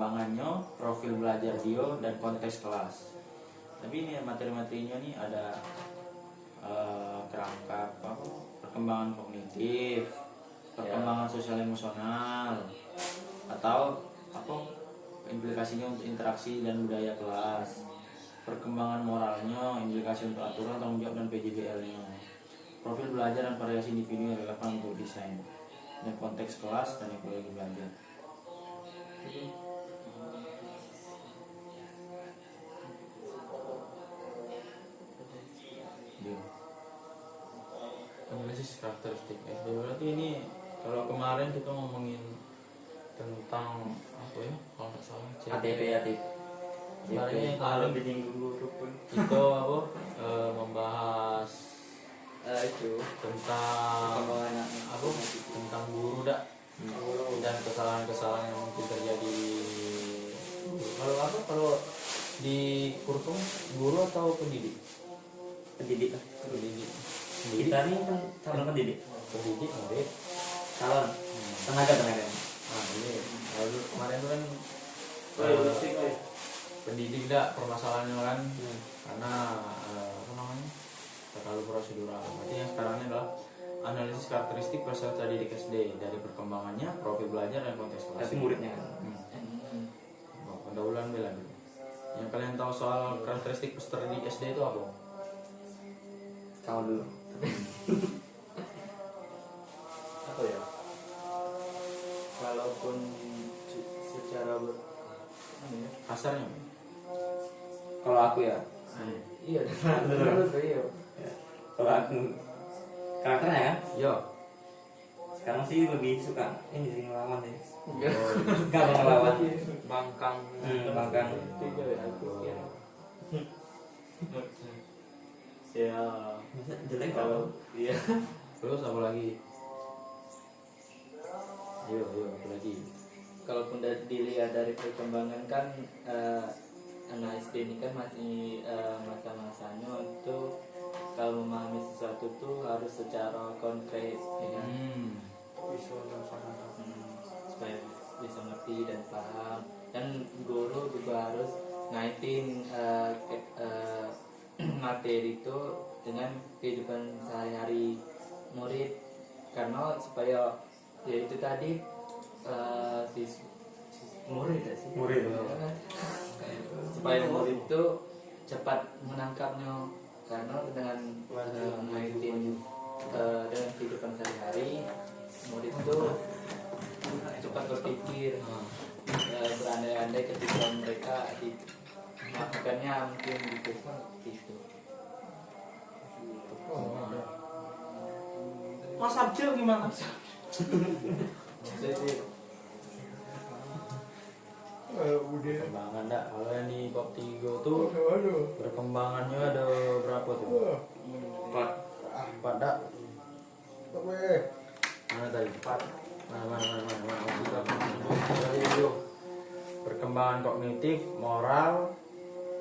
perkembangannya, profil belajar dia, dan konteks kelas. Tapi ini materi-materinya nih ada kerangka perkembangan kognitif, perkembangan sosial emosional, atau implikasinya untuk interaksi dan budaya kelas, perkembangan moralnya, implikasi untuk aturan, tanggung jawab, dan PJBL-nya, profil belajar dan variasi individu yang relevan untuk desain, dan konteks kelas dan ekologi belajar. Analisis karakteristik SD. Berarti ini kalau kemarin kita ngomongin tentang apa ya? Kalau nggak salah ATP. Kemarin Kalau menyinggung guru pun itu membahas itu tentang tentang guru dan kesalahan-kesalahan yang mungkin terjadi. Kalau di kursus guru atau pendidik? pendidik. Kita Kita ini kan calon pendidik, murid. calon tenaga. Nah ini lalu kemarin itu kan pendidik permasalahannya kan karena terlalu prosedural. Berarti yang sekarang ini adalah analisis karakteristik peserta didik SD dari perkembangannya, profil belajar, dan konteks kelas. Tapi muridnya kan. Pendahuluan bela dulu. Yang kalian tahu soal karakteristik peserta didik SD itu apa? Kau dulu. Apa ya? Kalaupun secara Kasarnya? Kalau aku ya, iya, menurut iya. kalau aku karakternya kan, Yo. sekarang sih lebih suka ini sih ngelawan deh. Oh, Gak mau ngelawan, Bangkang. bangkang. Tiga ya aku kira. Ya, Masa jelek kalau kalau iya. terus apa lagi? Yo, apa lagi? Kalaupun dilihat dari perkembangan kan anak SD ini kan masih masa-masanya untuk kalau memahami sesuatu tuh harus secara konkret ya kan? Supaya bisa ngerti dan paham, dan guru juga harus ngaitin materi itu dengan kehidupan sehari-hari murid, karena supaya ya itu tadi murid ya sih murid. supaya murid itu cepat menangkapnya, karena dengan ngaitin dengan kehidupan sehari-hari murid itu cepat berpikir, berandai-andai ketika mereka melakukannya mungkin gitu. Mas Abjil gimana? Perkembangan kalau yang di bab 3 tuh perkembangannya ada berapa tuh? 4 dak? Mana tadi? 4. Mana. Perkembangan kognitif, moral.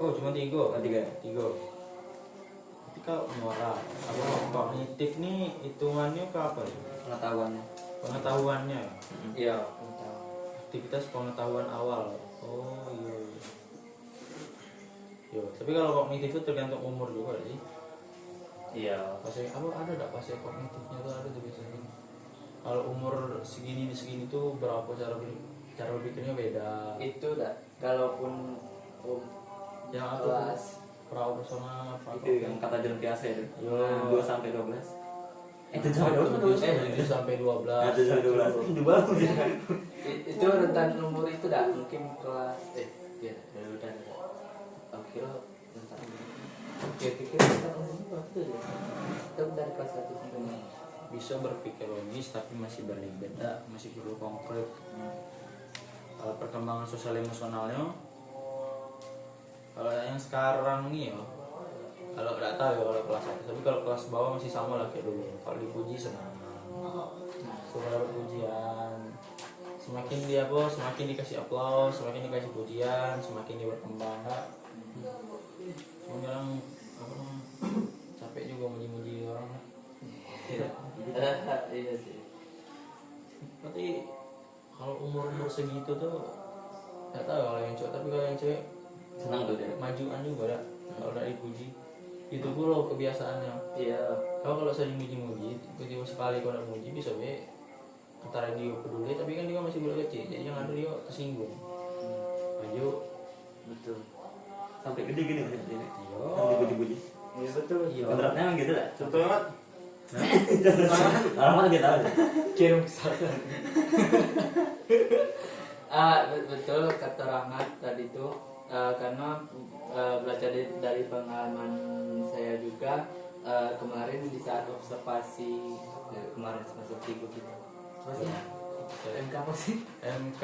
Oh, cuma 3. Tapi kalau moral, kognitif nih hitungannya ke apa ya? Pengetahuannya. Iya. Aktivitas pengetahuan awal. Oh iya. Yo, tapi kalau kognitif itu tergantung umur juga sih. Iya. Fase ada enggak fase kognitifnya tuh ada tuh biasanya. Kalau umur segini tuh berapa cara berpikirnya beda. Itu dah. Kalaupun Yang aku kelas prapersona Itu yang kata jalan biasa itu. Yo. 2 sampai 12. 7 sampai 12. 7 sampai 12. Itu bagus ya. itu rentan umur itu dah mungkin kelas ya udah. Oke lo rentan. Pikir rentan umur berapa tuh ya? Itu dari kelas 1 sampai 6. Bisa berpikir logis tapi masih berbeda, masih perlu konkret. Kalau perkembangan sosial emosionalnya, kalau yang sekarang nih ya, kalau nggak tahu ya kalau kelas 1, tapi kalau kelas bawah masih sama lah kayak dulu. Kalau dipuji senang, suka dapat pujian, semakin dikasih aplaus, semakin dikasih pujian, semakin dia berkembang. Sekarang capek juga muji-muji orang lah. Iya sih. Berarti kalau umur segitu tuh nggak tahu kalau yang cowok, tapi kalau yang cewek Senang tuh dia. majuan juga dah kalau udah dipuji. Itu pula kebiasaannya. Iya. Kalau sering muji-muji, tiba-tiba sekali kau nak muji bisa be antara dia peduli, tapi kan dia masih budak kecil, jadi yang ada dia tersinggung. Maju, Betul. Sampai gede-gede masih gede. yo, Sampai puji-puji. Iya betul. iya. Kontraknya emang gitu lah. Contoh banget. Orang mana dia tahu. Kirim ke sana. Betul kata Rahmat tadi itu, karena belajar dari pengalaman saya juga, kemarin di saat observasi kemarin semester 3 kita. Terus ya, MK apa sih? MK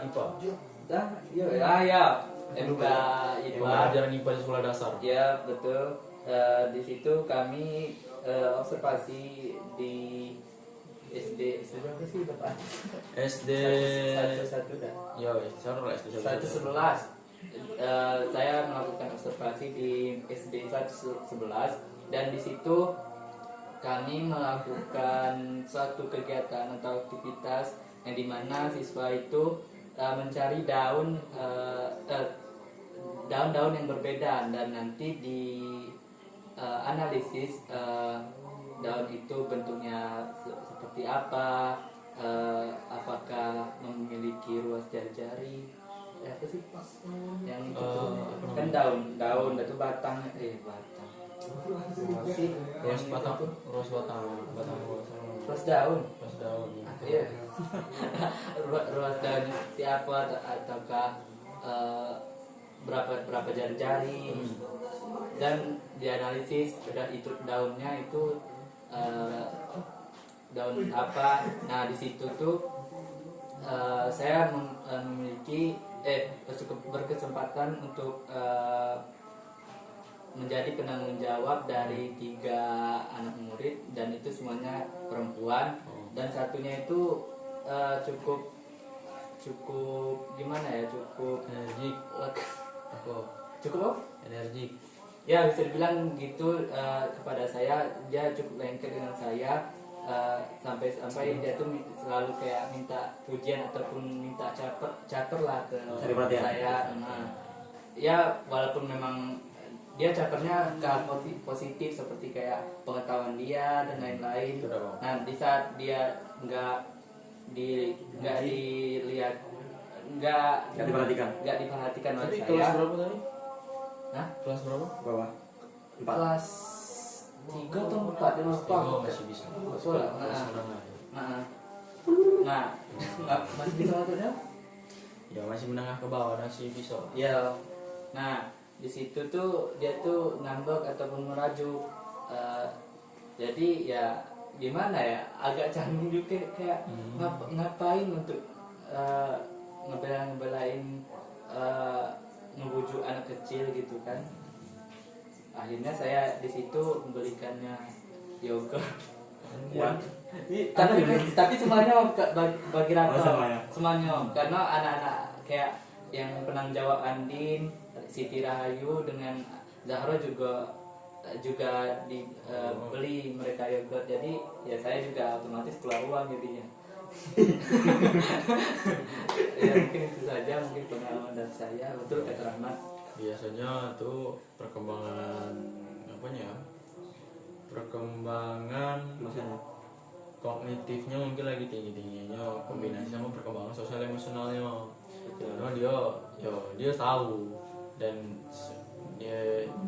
IPA. Ya, MK IPA. Pelajaran IPA di sekolah dasar. Ya betul. Di situ kami observasi di SD berapa sih Bapak? SD. Satu dah. Yo, saya lah SD 111. Saya melakukan observasi di SD 111 dan di situ kami melakukan suatu kegiatan atau aktivitas yang dimana siswa itu mencari daun-daun yang berbeda dan nanti di analisis daun itu bentuknya seperti apa, apakah memiliki ruas jari-jari, apa sih yang itu tuh? Kan daun itu batangnya apa sih Ruas batang, ruas ruas daun. Iya. Ruas daun seperti apa ataukah berapa jari-jari dan dianalisis itu daunnya itu daun apa. Nah di situ tuh saya memiliki berkesempatan untuk menjadi penanggung jawab dari 3 anak murid dan itu semuanya perempuan dan satunya itu cukup gimana ya, cukup energik. Aku cukup apa? energik. Ya bisa dibilang gitu. Kepada saya dia cukup lengket dengan saya, sampai dia tuh selalu kayak minta pujian ataupun minta caper lah ke Cari perhatian. saya. Nah, ya walaupun memang dia capernya ke positif seperti kayak pengetahuan dia dan lain-lain. Nah di saat dia nggak dilihat, nggak diperhatikan oleh Tapi saya. kelas berapa tadi? Nah, Kelas berapa? Bawah. 4. kelas 3 atau 4 dia lupa. Oh, masih bisa. Betul lah. Kelas menengah. Nah, masih bisa maksudnya? Ya masih menengah ke bawah masih bisa. Ya. Nah, di situ tuh dia tuh ngambek ataupun merajuk. Jadi ya gimana ya, agak canggung juga kayak ngapain untuk ngebelain ngebujuk anak kecil gitu kan. Akhirnya saya di situ memberikannya yogurt. Tapi semuanya bagi rata. Semuanya karena anak-anak kayak yang penanggung jawab Andin, Siti Rahayu dengan Zahra juga dibeli mereka yogurt. Jadi ya saya juga otomatis keluar uang jadinya. Ya mungkin itu saja mungkin pengalaman dari saya. Betul kata Rahmat. Biasanya tuh perkembangan Maksudnya kognitifnya mungkin lagi tinggi-tingginya kombinasi sama perkembangan sosial emosionalnya. Karena dia tahu dan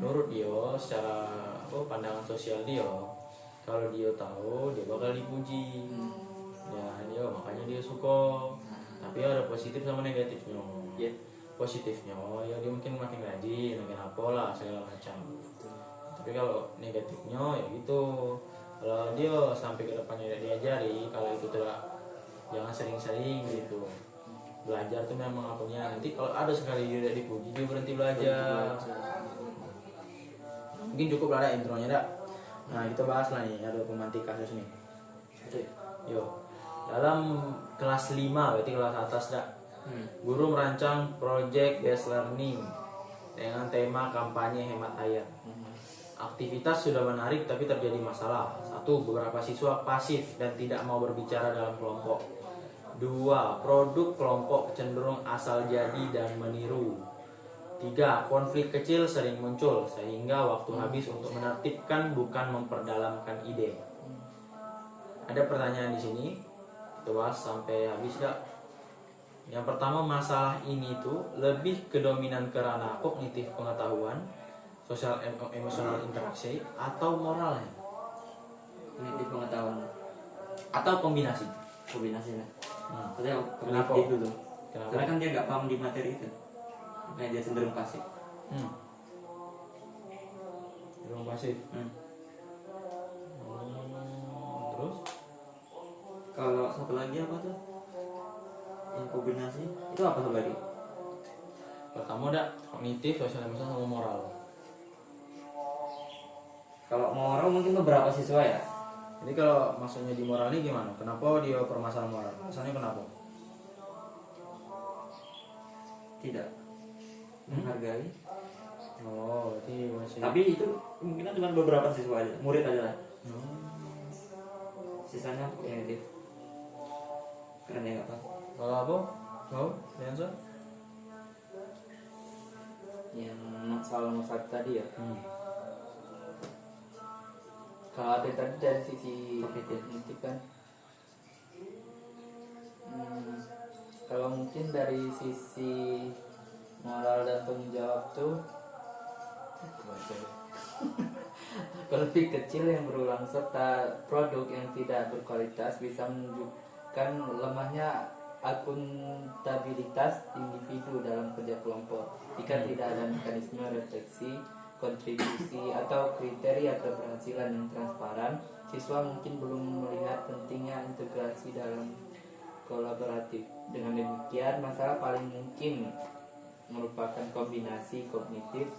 menurut dia secara pandangan sosial dia, kalau dia tahu dia bakal dipuji. Ya dia makanya dia suka. Tapi ada positif sama negatifnya. Yeah. Positifnya ya dia mungkin makin rajin, makin apalah segala macam. Tapi kalau negatifnya ya gitu, kalau dia sampai ke depannya tidak diajari, kalau itu jangan sering-sering gitu. Belajar tuh memang apanya, nanti kalau ada sekali dia tidak dipuji dia berhenti belajar. Mungkin cukup lah ada intronya dah. Nah kita bahas lah nih, ada pemantik kasus nih. Yo, dalam kelas 5 berarti kelas atas dah. Guru merancang project based learning dengan tema kampanye hemat air. Aktivitas sudah menarik tapi terjadi masalah. 1. Beberapa siswa pasif dan tidak mau berbicara dalam kelompok. 2. Produk kelompok cenderung asal jadi dan meniru. 3. Konflik kecil sering muncul sehingga waktu habis untuk menertibkan bukan memperdalamkan ide. Ada pertanyaan di sini, kita bahas sampai habis gak? Yang pertama, masalah ini tuh lebih ke dominan ke ranah kognitif pengetahuan, sosial emosional interaksi, atau moralnya, Kognitif pengetahuan, atau kombinasi. kombinasinya. Hmm. Tapi Kenapa? kognitif dulu. Kenapa? Karena kan dia nggak paham di materi itu, makanya dia cenderung pasif. Hmm. Cenderung pasif. Terus? Kalau satu lagi apa tuh? Yang kombinasi itu apa satu lagi? Pertama ada kognitif, sosial emosional, sama moral. Kalau moral mungkin beberapa siswa ya. Jadi kalau maksudnya di moral ini gimana? Kenapa dia permasalahan moral? Alasannya kenapa? Tidak menghargai. Oh, berarti masih. Tapi itu mungkin cuma beberapa siswa aja, murid aja lah. Hmm. Sisanya kognitif. Karena dia nggak paham. Kalau apa? Mau? Lensa? Yang masalah tadi ya. Hmm. Kalau ada tadi dari sisi Kognitif. kognitif kan, kalau mungkin dari sisi moral dan tanggung jawab tuh konflik kecil yang berulang serta produk yang tidak berkualitas bisa menunjukkan lemahnya akuntabilitas individu dalam kerja kelompok. Jika tidak ada mekanisme refleksi, kontribusi atau kriteria keberhasilan yang transparan, siswa mungkin belum melihat pentingnya integrasi dalam kolaboratif. Dengan demikian, masalah paling mungkin merupakan kombinasi kognitif,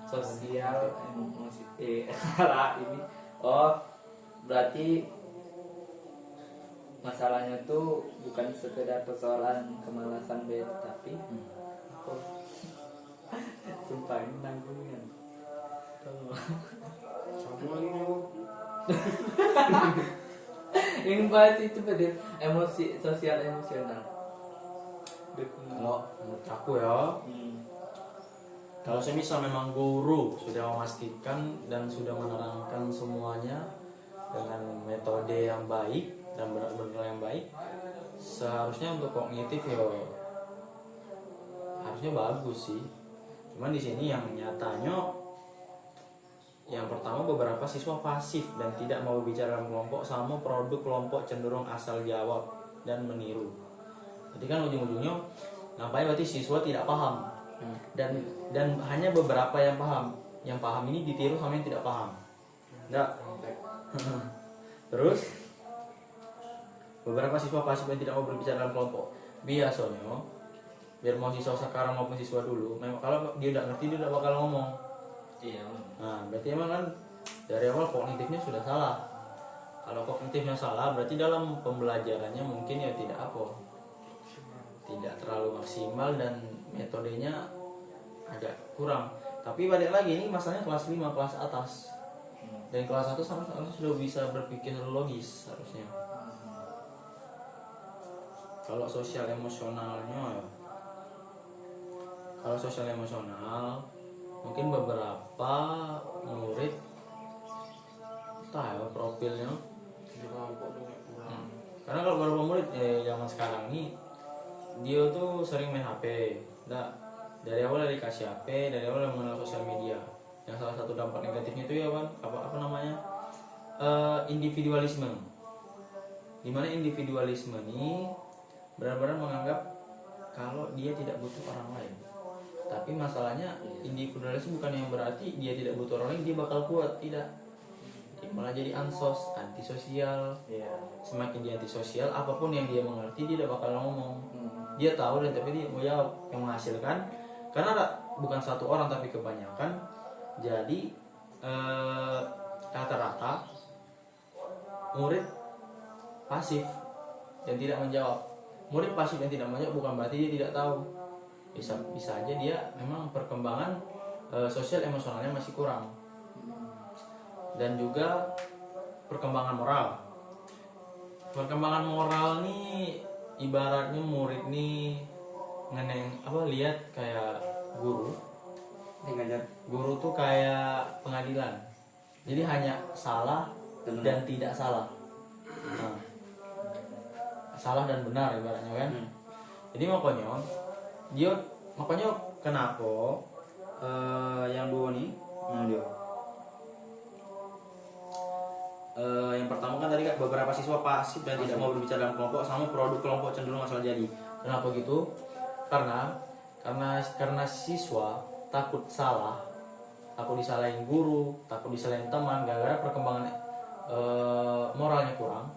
sosial, emosi. Ini, berarti masalahnya tuh bukan sekedar persoalan kemalasan B, tapi sumpah ini nanggungnya. Satu lagi nih. Yang bahas itu pada emosi, sosial emosional. Kalau menurut aku ya, kalau semisal memang guru sudah memastikan dan sudah menerangkan semuanya dengan metode yang baik dan benar-benar yang baik, seharusnya untuk kognitif ya harusnya bagus sih. Cuman di sini yang nyatanya, yang pertama beberapa siswa pasif dan tidak mau bicara dalam kelompok, sama produk kelompok cenderung asal jawab dan meniru. Jadi kan ujung-ujungnya ngapain, berarti siswa tidak paham dan hanya beberapa yang paham. Yang paham ini ditiru sama yang tidak paham. Enggak. Terus beberapa siswa pasif yang tidak mau berbicara dalam kelompok. Biasanya biar mau siswa sekarang maupun siswa dulu, memang kalau dia tidak ngerti dia tidak bakal ngomong. Iya. Nah, berarti emang kan dari awal kognitifnya sudah salah. Kalau kognitifnya salah, berarti dalam pembelajarannya mungkin ya tidak terlalu maksimal dan metodenya agak kurang. Tapi balik lagi, ini masalahnya kelas 5, kelas atas. Dan kelas 1 harusnya sudah bisa berpikir logis harusnya. Kalau sosial emosionalnya, kalau sosial emosional mungkin beberapa murid entah ya profilnya. Karena kalau beberapa murid zaman sekarang ini dia tuh sering main HP. Nah, dari awal dikasih HP, dari awal mengenal sosial media. Yang salah satu dampak negatifnya itu ya kan apa namanya? Individualisme. Dimana individualisme ini benar-benar menganggap kalau dia tidak butuh orang lain. Tapi masalahnya individualisme bukan yang berarti dia tidak butuh orang lain dia bakal kuat, tidak. Dia malah jadi ansos, antisosial. Semakin dia antisosial, apapun yang dia mengerti dia tidak bakal ngomong. Dia tahu dan tapi dia mau jawab, yang menghasilkan karena bukan satu orang tapi kebanyakan. Jadi rata-rata murid pasif dan tidak menjawab. Murid pasif yang tidak menjawab bukan berarti dia tidak tahu. Bisa aja dia memang perkembangan sosial emosionalnya masih kurang. Dan juga perkembangan moral. Perkembangan moral ini ibaratnya murid nih lihat kayak guru. Ini ngajar. Guru tuh kayak pengadilan. Jadi hanya salah dan tidak salah. Nah, salah dan benar ibaratnya kan. Jadi makanya kenapa yang dua nih, yang pertama kan tadi kan beberapa siswa pasif dan tidak mau berbicara dalam kelompok, sama produk kelompok cenderung asal jadi. Kenapa gitu? Karena siswa takut salah, takut disalahin guru, takut disalahin teman, gara-gara perkembangan moralnya kurang.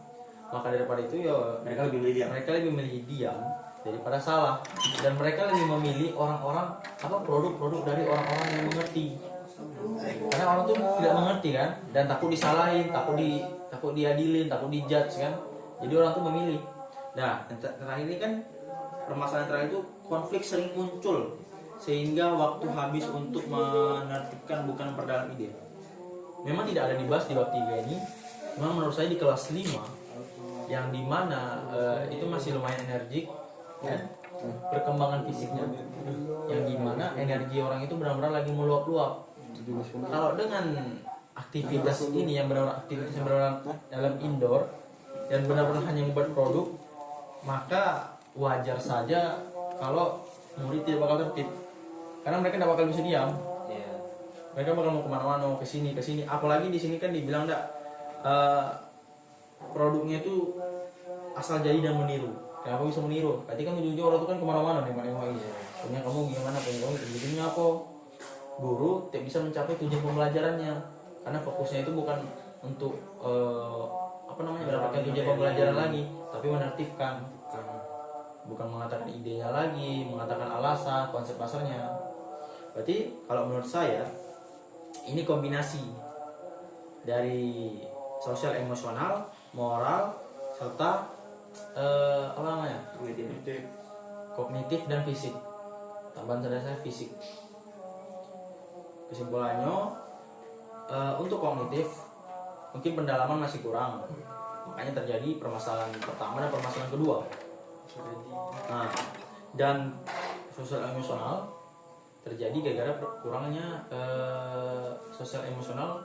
Maka daripada itu ya Mereka lebih memilih diam daripada salah, dan mereka lebih memilih orang-orang produk-produk dari orang-orang yang mengerti. Karena orang tuh tidak mengerti kan, dan takut disalahin, takut diadilin, takut dijudge kan. Jadi orang tuh memilih. Nah, yang terakhir ini kan permasalahan terakhir itu konflik sering muncul sehingga waktu habis untuk menertibkan bukan memperdalam ide. Memang tidak ada dibahas di bab 3 ini. Memang menurut saya di kelas 5 yang dimana itu masih lumayan energik ya, perkembangan fisiknya, yang dimana energi orang itu benar-benar lagi meluap-luap. Kalau dengan aktivitas ini yang benar-benar aktivitas yang benar-benar dalam indoor dan benar-benar hanya membuat produk, maka wajar saja kalau murid tidak bakal tertib, karena mereka tidak bakal bisa diam. Mereka bakal mau kemana-mana, mau kesini. Apalagi di sini kan dibilang produknya itu asal jadi dan meniru. Kenapa bisa meniru? Berarti kan ujung-ujung orang itu kan kemana-mana nengok-nengok ini. Punya kamu gimana? Punya kamu ujungnya apa? Guru tidak bisa mencapai tujuan pembelajarannya, karena fokusnya itu bukan untuk mendapatkan tujuan pembelajaran lagi, tapi menertibkan. Bukan mengatakan idenya lagi, mengatakan alasan, konsep pasarnya. Berarti kalau menurut saya ini kombinasi dari sosial emosional, moral, serta kognitif dan fisik. Tambahan saudara saya fisik. Kesimpulannya untuk kognitif mungkin pendalaman masih kurang, makanya terjadi permasalahan pertama dan permasalahan kedua. Nah, dan sosial emosional terjadi gara-gara kurangnya sosial emosional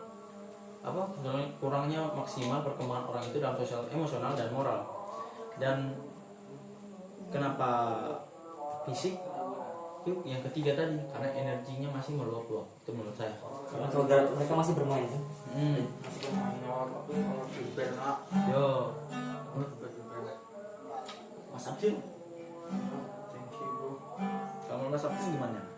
kurangnya maksimal perkembangan orang itu dalam sosial emosional dan moral. Dan kenapa fisik? Yuk, yang ketiga tadi, karena energinya masih meluap-luap. Itu menurut saya. Karena kalau mereka masih bermain kan? Yo, Mas Abdul. Thank you bro. Kalau Mas Abdul gimana?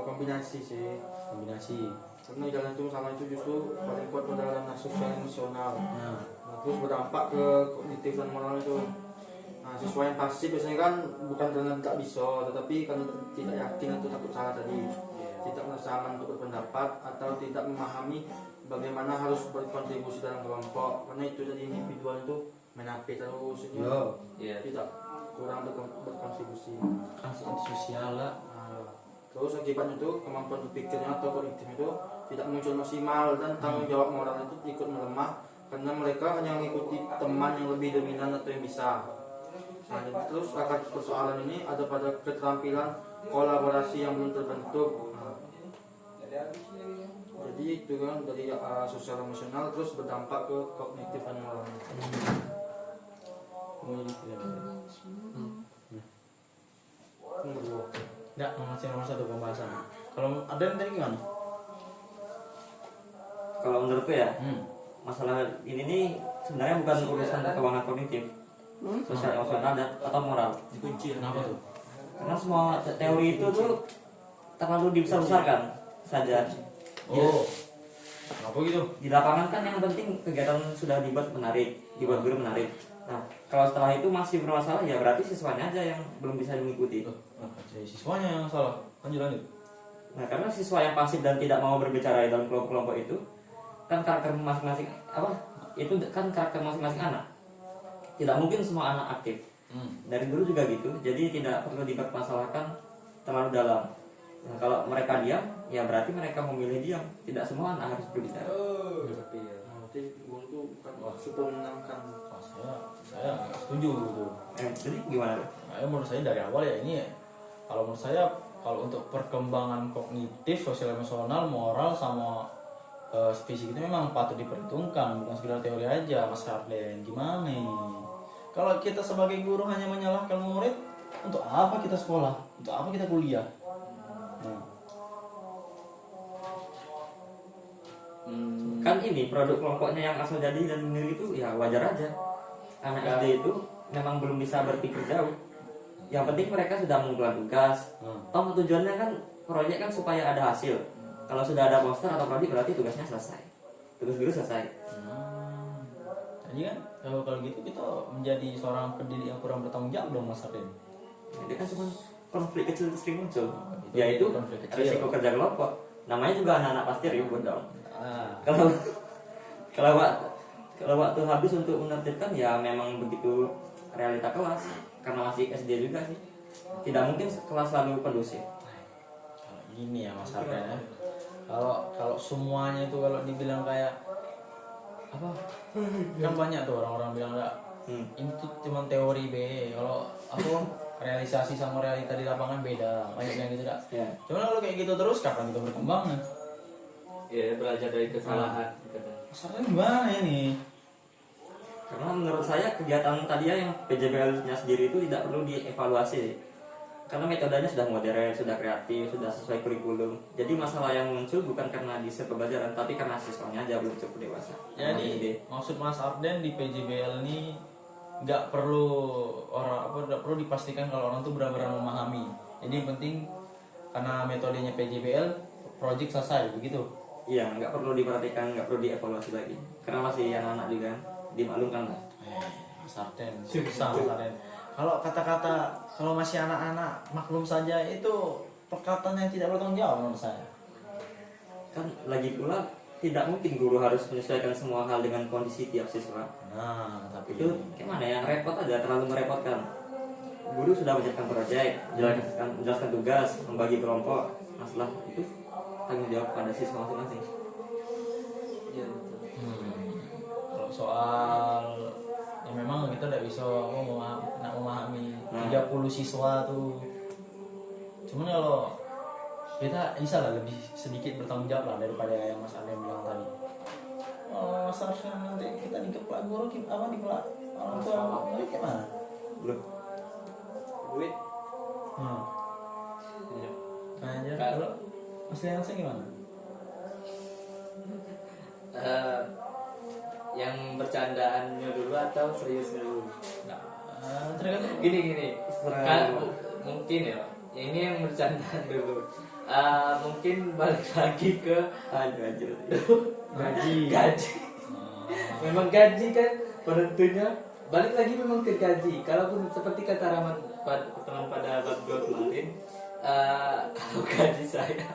Kombinasi sih. Kombinasi. Karena jalan itu masalah itu justru paling kuat pada ranah sosial emosional. Nah, Terus berdampak ke kognitif dan moral itu. Nah, siswa yang pasif biasanya kan bukan karena tidak bisa, tetapi karena tidak yakin atau takut salah tadi, tidak merasa aman untuk berpendapat atau tidak memahami bagaimana harus berkontribusi dalam kelompok. Karena itu jadi individual itu main HP terus, tidak kurang berkontribusi. sosial lah. Terus akibatnya itu kemampuan berpikirnya atau kognitif itu tidak muncul maksimal dan tanggung jawab moral itu ikut melemah karena mereka hanya mengikuti teman yang lebih dominan atau yang bisa. Nah, terus akar persoalan ini ada pada keterampilan kolaborasi yang belum terbentuk. Jadi itu kan dari sosial emosional terus berdampak ke kognitif dan moral. Enggak, masih nomor 1 pembahasan. Kalau ada yang tadi gimana? Kalau menurutku ya, masalah ini nih sebenarnya bukan urusan keuangan kognitif, sosial emosional dan atau moral. Dikunci. Kenapa tuh? Karena semua teori itu tuh terlalu dibesar-besarkan saja. Oh, kenapa gitu? Di lapangan kan yang penting kegiatan sudah dibuat menarik, dibuat guru menarik. Nah, kalau setelah itu masih bermasalah ya berarti siswanya aja yang belum bisa mengikuti. Jadi siswanya yang salah. Lanjut. Nah, karena siswa yang pasif dan tidak mau berbicara dalam kelompok-kelompok itu kan karakter masing-masing itu kan karakter masing-masing anak. Tidak mungkin semua anak aktif. Dari dulu juga gitu. Jadi tidak perlu dipermasalahkan terlalu dalam. Nah, kalau mereka diam, ya berarti mereka memilih diam. Tidak semua anak harus berbicara. Berarti guru itu bukan Wah, super menyenangkan. saya nggak setuju gitu. Jadi gimana? Nah, menurut saya dari awal ya ini, kalau menurut saya kalau untuk perkembangan kognitif, sosial emosional, moral sama fisik itu memang patut diperhitungkan, bukan sekedar teori aja, Mas Harden. Gimana ini? Kalau kita sebagai guru hanya menyalahkan murid, untuk apa kita sekolah? Untuk apa kita kuliah? Nah, Kan ini produk kelompoknya yang asal jadi dan sendiri itu ya wajar aja. Anak SD itu memang belum bisa berpikir jauh. Yang penting mereka sudah mengumpulkan tugas. Toh tujuannya kan proyek kan supaya ada hasil. Kalau sudah ada poster atau proyek berarti tugasnya selesai. Tugas guru selesai. jadi kan kalau gitu kita menjadi seorang pendidik yang kurang bertanggung jawab dong, Mas Harden. Itu kan cuma konflik kecil sering muncul. Itu Yaitu konflik kecil. risiko kerja kelompok. Namanya juga anak-anak pasti ribut dong. Ah, Kalau kalau waktu habis untuk menertibkan ya memang begitu realita kelas. Karena masih SD juga sih. Tidak mungkin kelas selalu kondusif. kalau gini ya Mas Harden ya. Kalau semuanya itu kalau dibilang kayak apa? Kan banyak tuh orang-orang bilang enggak. Ini tuh cuma teori B. Kalau aku realisasi sama realita di lapangan beda. Banyak yang gitu enggak? Ya. Cuman kalau kayak gitu terus kapan kita berkembang? Ya belajar dari kesalahan. Mas Harden gimana ini? Karena menurut saya kegiatan tadi ya yang PJBL-nya sendiri itu tidak perlu dievaluasi. Karena metodenya sudah modern, sudah kreatif, sudah sesuai kurikulum. Jadi masalah yang muncul bukan karena di pembelajaran, tapi karena siswanya aja belum cukup dewasa. Jadi maksud Mas Harden di PJBL ini nggak perlu nggak perlu dipastikan kalau orang tuh benar-benar memahami. Jadi yang penting karena metodenya PJBL, project selesai begitu. Iya, nggak perlu diperhatikan, nggak perlu dievaluasi lagi. Karena masih anak-anak juga, dimaklumkan lah. Mas Harden, susah Mas Harden. Kalau kata-kata kalau masih anak-anak maklum saja itu perkataan yang tidak bertanggung jawab menurut saya. Kan lagi pula tidak mungkin guru harus menyesuaikan semua hal dengan kondisi tiap siswa. Nah, tapi Itu gimana ya, repot aja, terlalu merepotkan. Guru sudah menyiapkan proyek, menjelaskan tugas, membagi kelompok. Masalah itu tanggung jawab pada siswa masing-masing. Iya betul. Kalau soal ya memang kita tidak bisa memahami 30 siswa tuh. Cuman kalau kita bisa lah lebih sedikit bertanggung jawab lah daripada yang Mas Arden bilang tadi. Oh, Mas Arden nanti kita dikeplak guru apa dikeplak orang tua mereka gimana? Belum. Duit. Iya. Nah, aja Kalau- kalau Mas Liansa gimana? Yang bercandaannya dulu atau seriusnya dulu? Nah, tergantung. Gini kan mungkin ya ini yang bercandaan dulu. Mungkin balik lagi ke Aduh. gaji. Memang gaji kan penentunya, balik lagi memang ke gaji. Kalaupun seperti kata Rahmat teman pada bab 2 kemarin, kalau gaji saya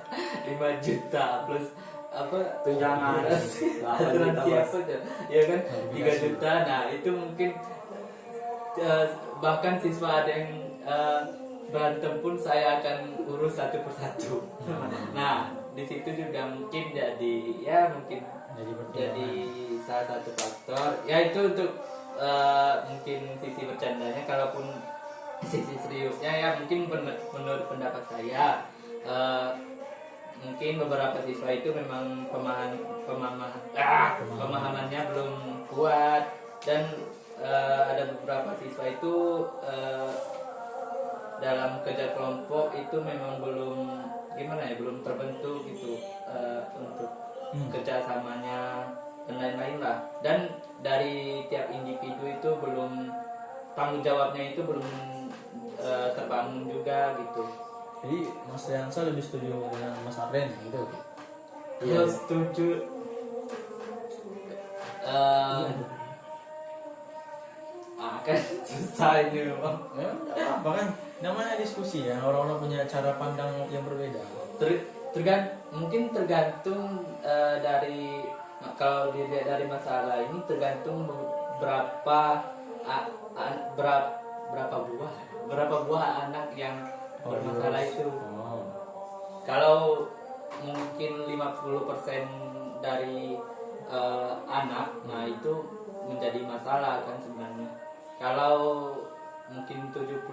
5 juta plus apa Tunjangan. asuransi apa aja ya kan 3 juta. Nah itu mungkin bahkan siswa ada yang berantem pun saya akan urus satu persatu. Nah di situ juga mungkin jadi jadi salah satu faktor ya itu untuk mungkin sisi bercandanya. Kalaupun sisi seriusnya ya mungkin menurut pendapat saya mungkin beberapa siswa itu memang pemahamannya belum kuat dan ada beberapa siswa itu dalam kerja kelompok itu memang belum belum terbentuk gitu untuk kerjasamanya dan lain-lain lah. Dan dari tiap individu itu belum tanggung jawabnya itu belum terbangun juga gitu. Jadi Mas Liansa lebih setuju dengan Mas Arden gitu. Kalau setuju kan susah ini memang. Ya nggak apa-apa kan, namanya diskusi ya, orang-orang punya cara pandang yang berbeda. Mungkin tergantung dari kalau dilihat dari masalah ini tergantung berapa buah anak yang bermasalah itu. Kalau mungkin 50% dari anak, nah itu menjadi masalah kan sebenarnya. Kalau mungkin 70%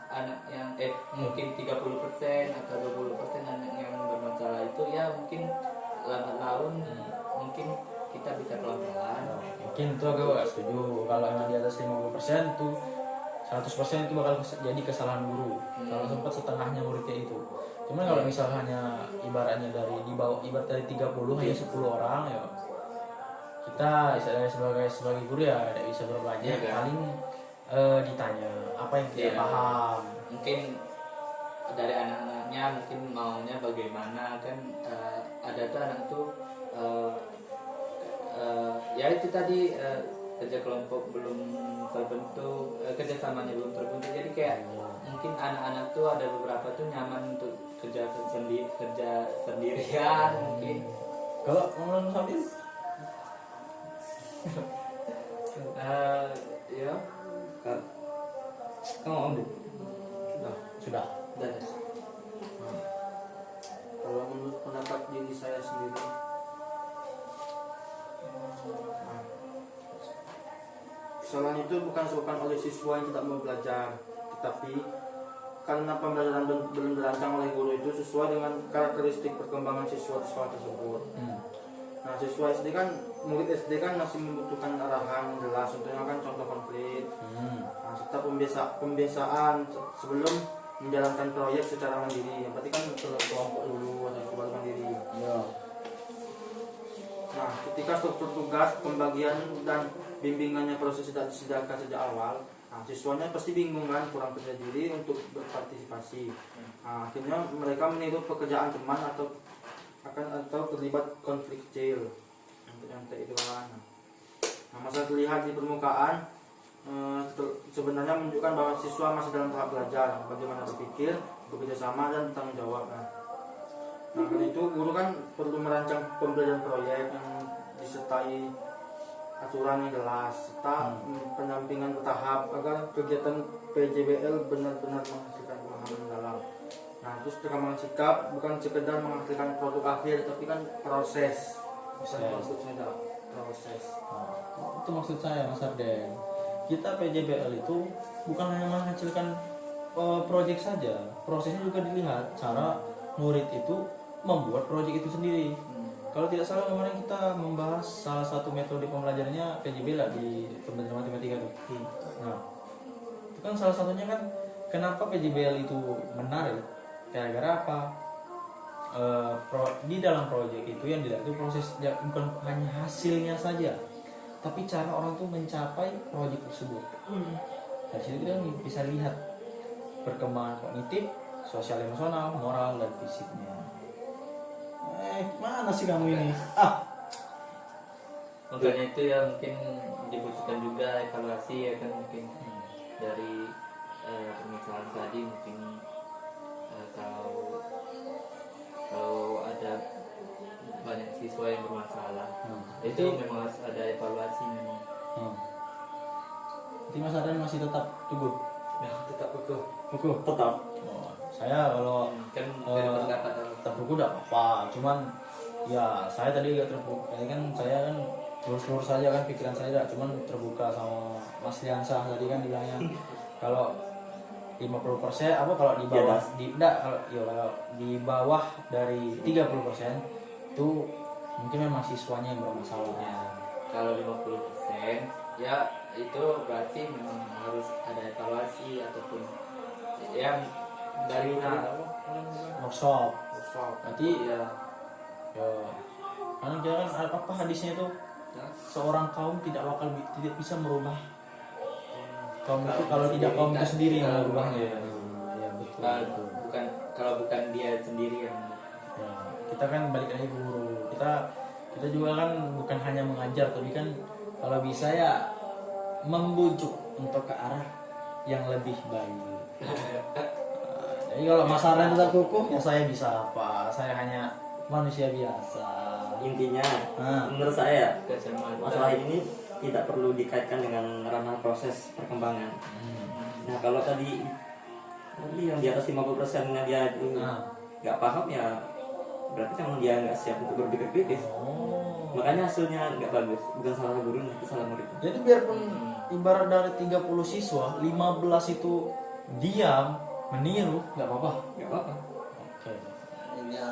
anak yang mungkin 30% atau 20% anak yang bermasalah itu ya mungkin lambat laun mungkin kita bisa pelan-pelan. Mungkin itu aku gak setuju. Kalau emang di atas 50% tuh 100% itu bakal jadi kesalahan guru. Kalau sempat setengahnya muridnya itu. Cuman kalau misalnya ibaratnya ibarat dari 30 hanya 10 orang ya kita sebagai guru ya tidak bisa berbelanja, paling ditanya apa yang tidak paham. Mungkin dari anak-anaknya mungkin maunya bagaimana kan, ada tuh anak tuh ya itu tadi kerja kelompok belum terbentuk, kerjasamanya belum terbentuk, jadi kayak mungkin anak-anak tuh ada beberapa tuh nyaman untuk kerja sendirian mungkin. Kalau ngomong sambil Ya Kamu ambil. sudah. Kalau menurut pendapat diri saya sendiri, kesalahan itu bukan disebabkan oleh siswa yang tidak mau belajar, tetapi karena pembelajaran belum dirancang oleh guru itu sesuai dengan karakteristik perkembangan siswa di sekolah tersebut. Nah, siswa SD kan, murid SD kan masih membutuhkan arahan yang jelas, contohnya kan contoh konkret, nah, serta pembiasaan sebelum menjalankan proyek secara mandiri. Yang berarti kan kelompok dulu atau baru mandiri. Nah, ketika struktur tugas, pembagian dan bimbingannya proses tidak disediakan sejak awal, nah, siswanya pasti bingung kan, kurang percaya diri untuk berpartisipasi. Nah, akhirnya mereka meniru pekerjaan teman atau terlibat konflik kecil yang itu kan. Nah, masalah terlihat di permukaan sebenarnya menunjukkan bahwa siswa masih dalam tahap belajar bagaimana berpikir, bekerja sama dan bertanggung jawab. Nah, karena itu guru kan perlu merancang pembelajaran proyek yang disertai aturan yang jelas serta pendampingan bertahap agar kegiatan PJBL benar-benar menghasilkan pemahaman dalam. Nah, terus perkembangan sikap bukan sekedar menghasilkan produk akhir, tapi kan proses. Bukan produk saja, proses. Nah, itu maksud saya Mas Arden. Kita PJBL itu bukan hanya menghasilkan proyek saja, prosesnya juga dilihat. Cara murid itu membuat proyek itu sendiri. Kalau tidak salah kemarin kita membahas salah satu metode pembelajarannya PJBL di pembelajaran matematika itu. Nah, itu kan salah satunya kan kenapa PJBL itu menarik? Gara-gara apa? Di dalam proyek itu yang dilihat itu proses, bukan hanya hasilnya saja, tapi cara orang tuh mencapai proyek tersebut. Dari situ kita bisa lihat perkembangan kognitif, sosial emosional, moral dan fisiknya. Mana sih kamu ini? Makanya itu ya mungkin dibutuhkan juga evaluasi ya kan, mungkin dari pemisahan tadi mungkin kalau ada banyak siswa yang bermasalah itu memang harus ada evaluasi memang. Jadi Mas Arden masih tetap teguh? Ya, tetap teguh. Tetap. Saya kalau Kan dari pendapat terbuku udah apa, cuman ya saya tadi gak terbuka, kan saya kan lurus-lurus saja kan pikiran saya, cuman terbuka sama Mas Liansah tadi kan bilangnya kalau 50% apa kalau di bawah kalau di bawah dari 30% itu mungkin memang siswanya yang bermasalah. Kalau 50% ya itu berarti memang harus ada evaluasi ataupun ya dari workshop. Berarti ya karena jangan apa hadisnya itu seorang kaum tidak bisa merubah kaum itu kalau tidak kaum itu sendiri yang merubahnya. Ya betul. Bukan dia sendiri yang Ya, kita kan balik lagi ke guru. Kita juga kan bukan hanya mengajar, tapi kan kalau bisa ya membujuk untuk ke arah yang lebih baik. Jadi kalau Mas Arden tetap kukuh, ya saya bisa apa? Saya hanya manusia biasa. Intinya menurut saya kesamaan masalah ini tidak perlu dikaitkan dengan ranah proses perkembangan. Nah, kalau tadi yang di atas 50% nya dia nggak paham ya berarti memang dia nggak siap untuk berpikir kritis. Makanya hasilnya nggak bagus, bukan salah gurunya, itu salah muridnya. Jadi biarpun ibarat dari 30 siswa 15 itu diam meniru nggak apa-apa. Nggak apa-apa. Oke. Ya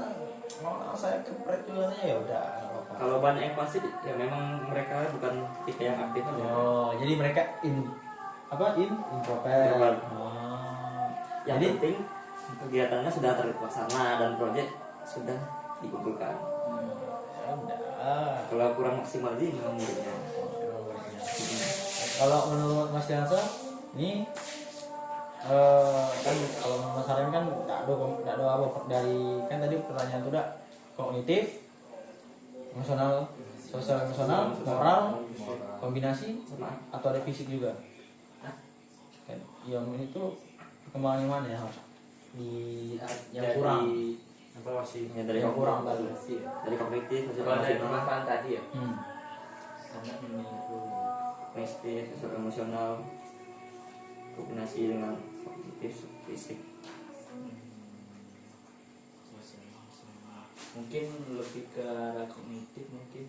mau saya kepret juga ya udah nggak apa-apa. Kalau banyak yang pasif ya memang mereka bukan tipe yang aktif aja. Oh, jadi mereka introvert. Introvert. Oh. Yang Jadi penting kegiatannya sudah terlaksana dan proyek sudah dikumpulkan. ya udah. Kalau kurang maksimal sih memang muridnya. Kalau menurut Mas Jansa, ini kan kalau menurut Mas Harim kan nggak ada apa dari kan tadi pertanyaan itu udah kognitif, emosional, sosial emosional, moral, kombinasi atau ada fisik juga. Kan, yang ini tuh perkembangan yang mana ya? Di yang Jadi, kurang. evaluasi. Ya, dari Yang kurang tadi. evaluasi ya. dari kognitif, sosial Kalau dari emosional, permasalahan tadi ya, anak meniru kognitif, sosial emosional, kombinasi dengan kognitif fisik. mungkin lebih ke arah kognitif mungkin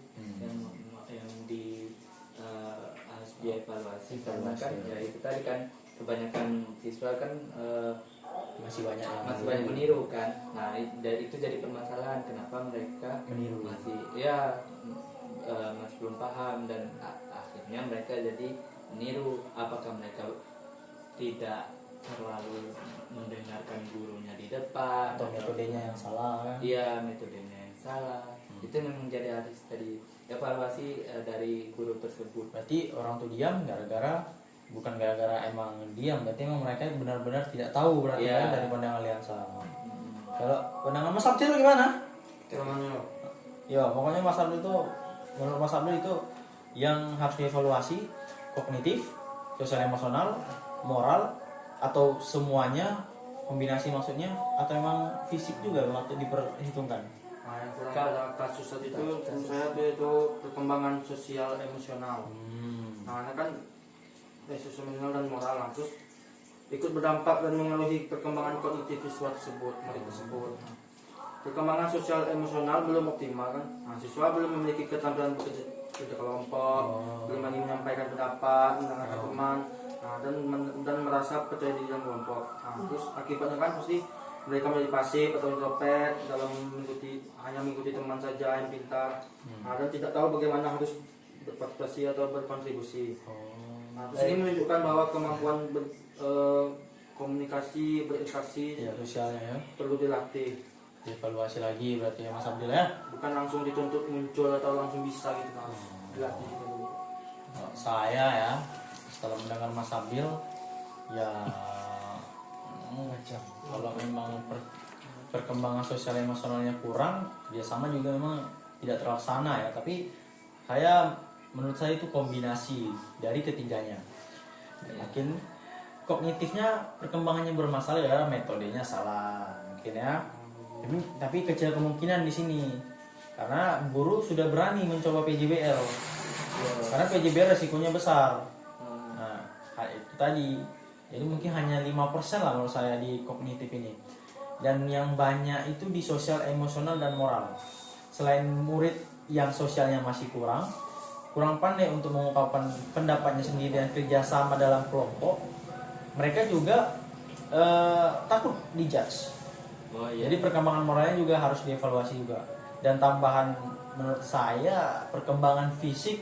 yang di harus dievaluasi karena kan ya itu tadi kan kebanyakan siswa kan Masih banyak yang masih banyak meniru kan. Nah itu jadi permasalahan kenapa mereka meniru. masih ya masih belum paham dan akhirnya mereka jadi meniru. Apakah mereka tidak terlalu mendengarkan gurunya di depan Atau metodenya yang salah kan? iya metodenya yang salah. Itu memang jadi harus tadi evaluasi dari guru tersebut. Berarti orang tuh diam bukan gara-gara emang diam, berarti emang mereka benar-benar tidak tahu berarti Iya. kan dari pandangan Aliansa. Kalau pandangan Mas Abdul gimana? Namanya Ya pokoknya Mas Abdul itu menurut Mas Abdul itu yang harus dievaluasi kognitif, sosial emosional, moral atau semuanya kombinasi maksudnya atau emang fisik juga untuk diperhitungkan. Nah, yang kurang pada kasus tadi itu menurut saya itu perkembangan sosial emosional. Nah, karena kan sosial emosional dan moral terus ikut berdampak dan mengaruhi perkembangan kognitif siswa tersebut, murid tersebut. Perkembangan sosial emosional belum optimal kan. Nah, siswa belum memiliki keterampilan bekerja kelompok, belum lagi menyampaikan pendapat, mendengarkan teman, nah, dan merasa percaya diri dalam kelompok. Nah, terus akibatnya kan pasti mereka menjadi pasif atau introvert dalam hanya mengikuti teman saja yang pintar, nah, dan tidak tahu bagaimana harus berpartisipasi atau berkontribusi. Nah, terus ini menunjukkan bahwa kemampuan komunikasi, berinteraksi Ya sosialnya ya. perlu dilatih, Dievaluasi lagi berarti ya Mas Abdul ya. bukan langsung dituntut muncul atau langsung bisa gitu, harus dilatih dulu. Kalau saya ya setelah mendengar Mas Abdul ya macam kalau memang perkembangan sosial emosionalnya kurang, kerjasama juga memang tidak terlaksana ya. Tapi menurut saya itu kombinasi dari ketiganya. Mungkin kognitifnya perkembangannya bermasalah ya, metodenya salah mungkin ya. Tapi kecil kemungkinan di sini karena guru sudah berani mencoba PJBL. Karena PJBL resikonya besar. Nah, itu tadi. Jadi mungkin hanya 5% lah menurut saya di kognitif ini. Dan yang banyak itu di sosial emosional dan moral. Selain murid yang sosialnya masih kurang pandai untuk mengungkapkan pendapatnya sendiri dan kerjasama dalam kelompok, mereka juga takut dijudge. Oh iya. Jadi perkembangan moralnya juga harus dievaluasi juga. Dan tambahan menurut saya perkembangan fisik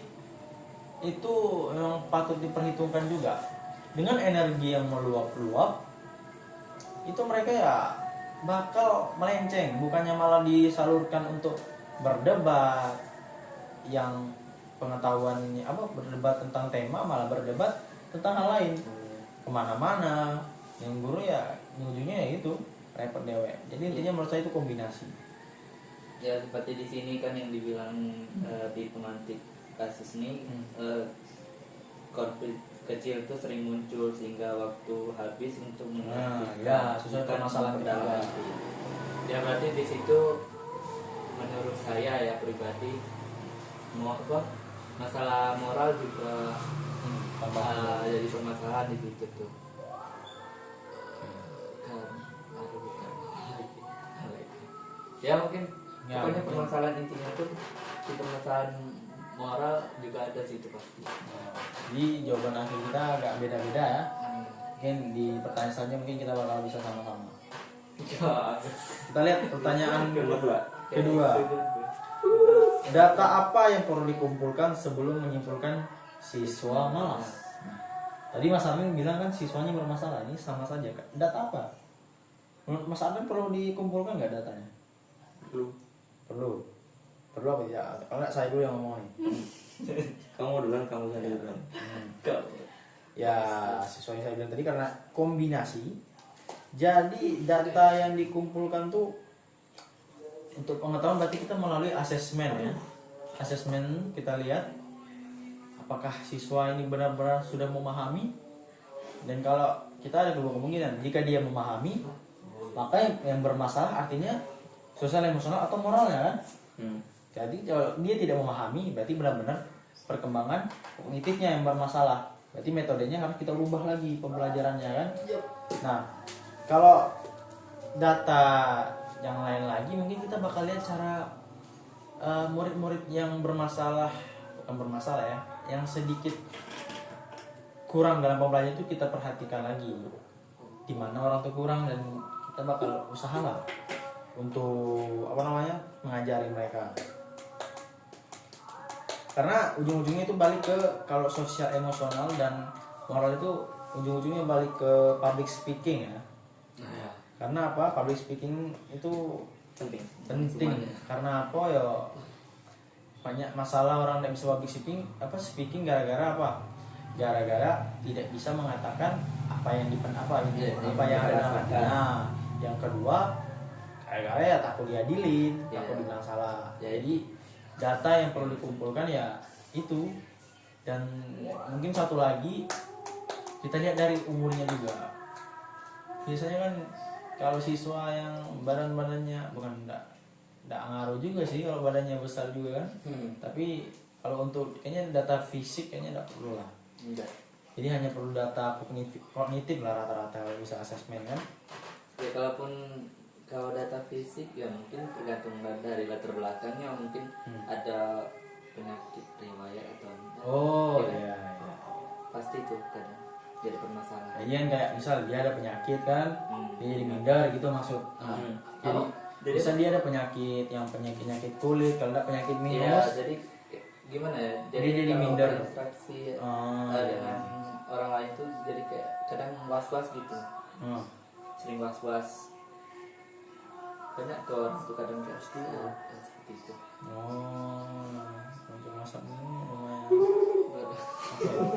itu memang patut diperhitungkan juga. Dengan energi yang meluap-luap itu mereka ya bakal melenceng, bukannya malah disalurkan untuk berdebat yang pengetahuan ini berdebat tentang tema, malah berdebat tentang hal lain kemana-mana. Yang guru ya ujungnya ya itu repot dewe. Jadi intinya menurut saya itu kombinasi. Ya seperti di sini kan yang dibilang di pemantik kasus ini konflik kecil itu sering muncul sehingga waktu habis untuk ya sesuai permasalahan dalam. Ya berarti di situ menurut saya ya pribadi masalah moral juga jadi permasalahan di situ tuh. Ya mungkin Ya, Pokoknya mungkin. permasalahan intinya tuh di permasalahan moral juga ada situ pasti. Jadi jawaban akhir kita agak beda-beda ya. Mungkin di pertanyaan selanjutnya mungkin kita bakal bisa sama-sama. Ya, Kita lihat pertanyaan Kedua. kedua. Data apa yang perlu dikumpulkan sebelum menyimpulkan siswa malas? Nah, tadi Mas Amin bilang kan siswanya bermasalah, ini sama saja kan? Data apa? Menurut Mas Amin perlu dikumpulkan nggak datanya? Perlu. Perlu apa ya? Kalau nggak saya dulu yang ngomong nih. Kamu duluan, kamu tadi duluan. Ya sesuai yang saya bilang tadi karena kombinasi. Jadi data yang dikumpulkan tuh untuk pengetahuan berarti kita melalui asesmen ya. Asesmen kita lihat apakah siswa ini benar-benar sudah memahami, dan kalau kita ada dua kemungkinan, jika dia memahami maka yang bermasalah artinya sosial emosional atau moralnya kan. Jadi kalau dia tidak memahami berarti benar-benar perkembangan kognitifnya yang bermasalah, berarti metodenya harus kita ubah lagi pembelajarannya kan. Nah kalau data yang lain lagi mungkin kita bakal lihat cara murid-murid yang bermasalah, bukan bermasalah ya, yang sedikit kurang dalam pembelajaran itu kita perhatikan lagi di mana orang tuh kurang, dan kita bakal usaha lah untuk mengajari mereka. Karena ujung-ujungnya itu balik ke kalau sosial emosional dan moral itu ujung-ujungnya balik ke public speaking ya. Karena apa? Public speaking itu penting. Karena apa ya? Banyak masalah orang tidak bisa public speaking gara-gara apa? Gara-gara tidak bisa mengatakan apa yang apa yang ada. Nah, yang kedua gara-gara ya takut diadilin, takut dibilang salah. Jadi data yang perlu dikumpulkan ya itu, dan mungkin satu lagi kita lihat dari umurnya juga. Biasanya kan kalau siswa yang badannya bukan enggak ngaruh juga sih kalau badannya besar juga kan. Tapi kalau untuk kayaknya data fisik kayaknya enggak perlu lah. Jadi hanya perlu data kognitif lah rata-rata kalau bisa asesmen kan. Ya kalaupun kalau data fisik ya mungkin tergantung dari latar belakangnya, mungkin ada penyakit riwayat atau enggak. Oh Ya, iya. pasti itu kan jadi permasalahan. Kayaknya kayak misal dia ada penyakit kan, dia jadi minder gitu maksud. Jadi misal dia ada penyakit yang penyakit kulit, kalau ada penyakit Iya, minus. jadi gimana ya? Jadi kalau minder. interaksi Iya. dengan orang lain tuh jadi kayak kadang was-was gitu. Sering was-was. Banyak tuh orang tuh kadang kayak seperti itu. Untuk masak ini lumayan.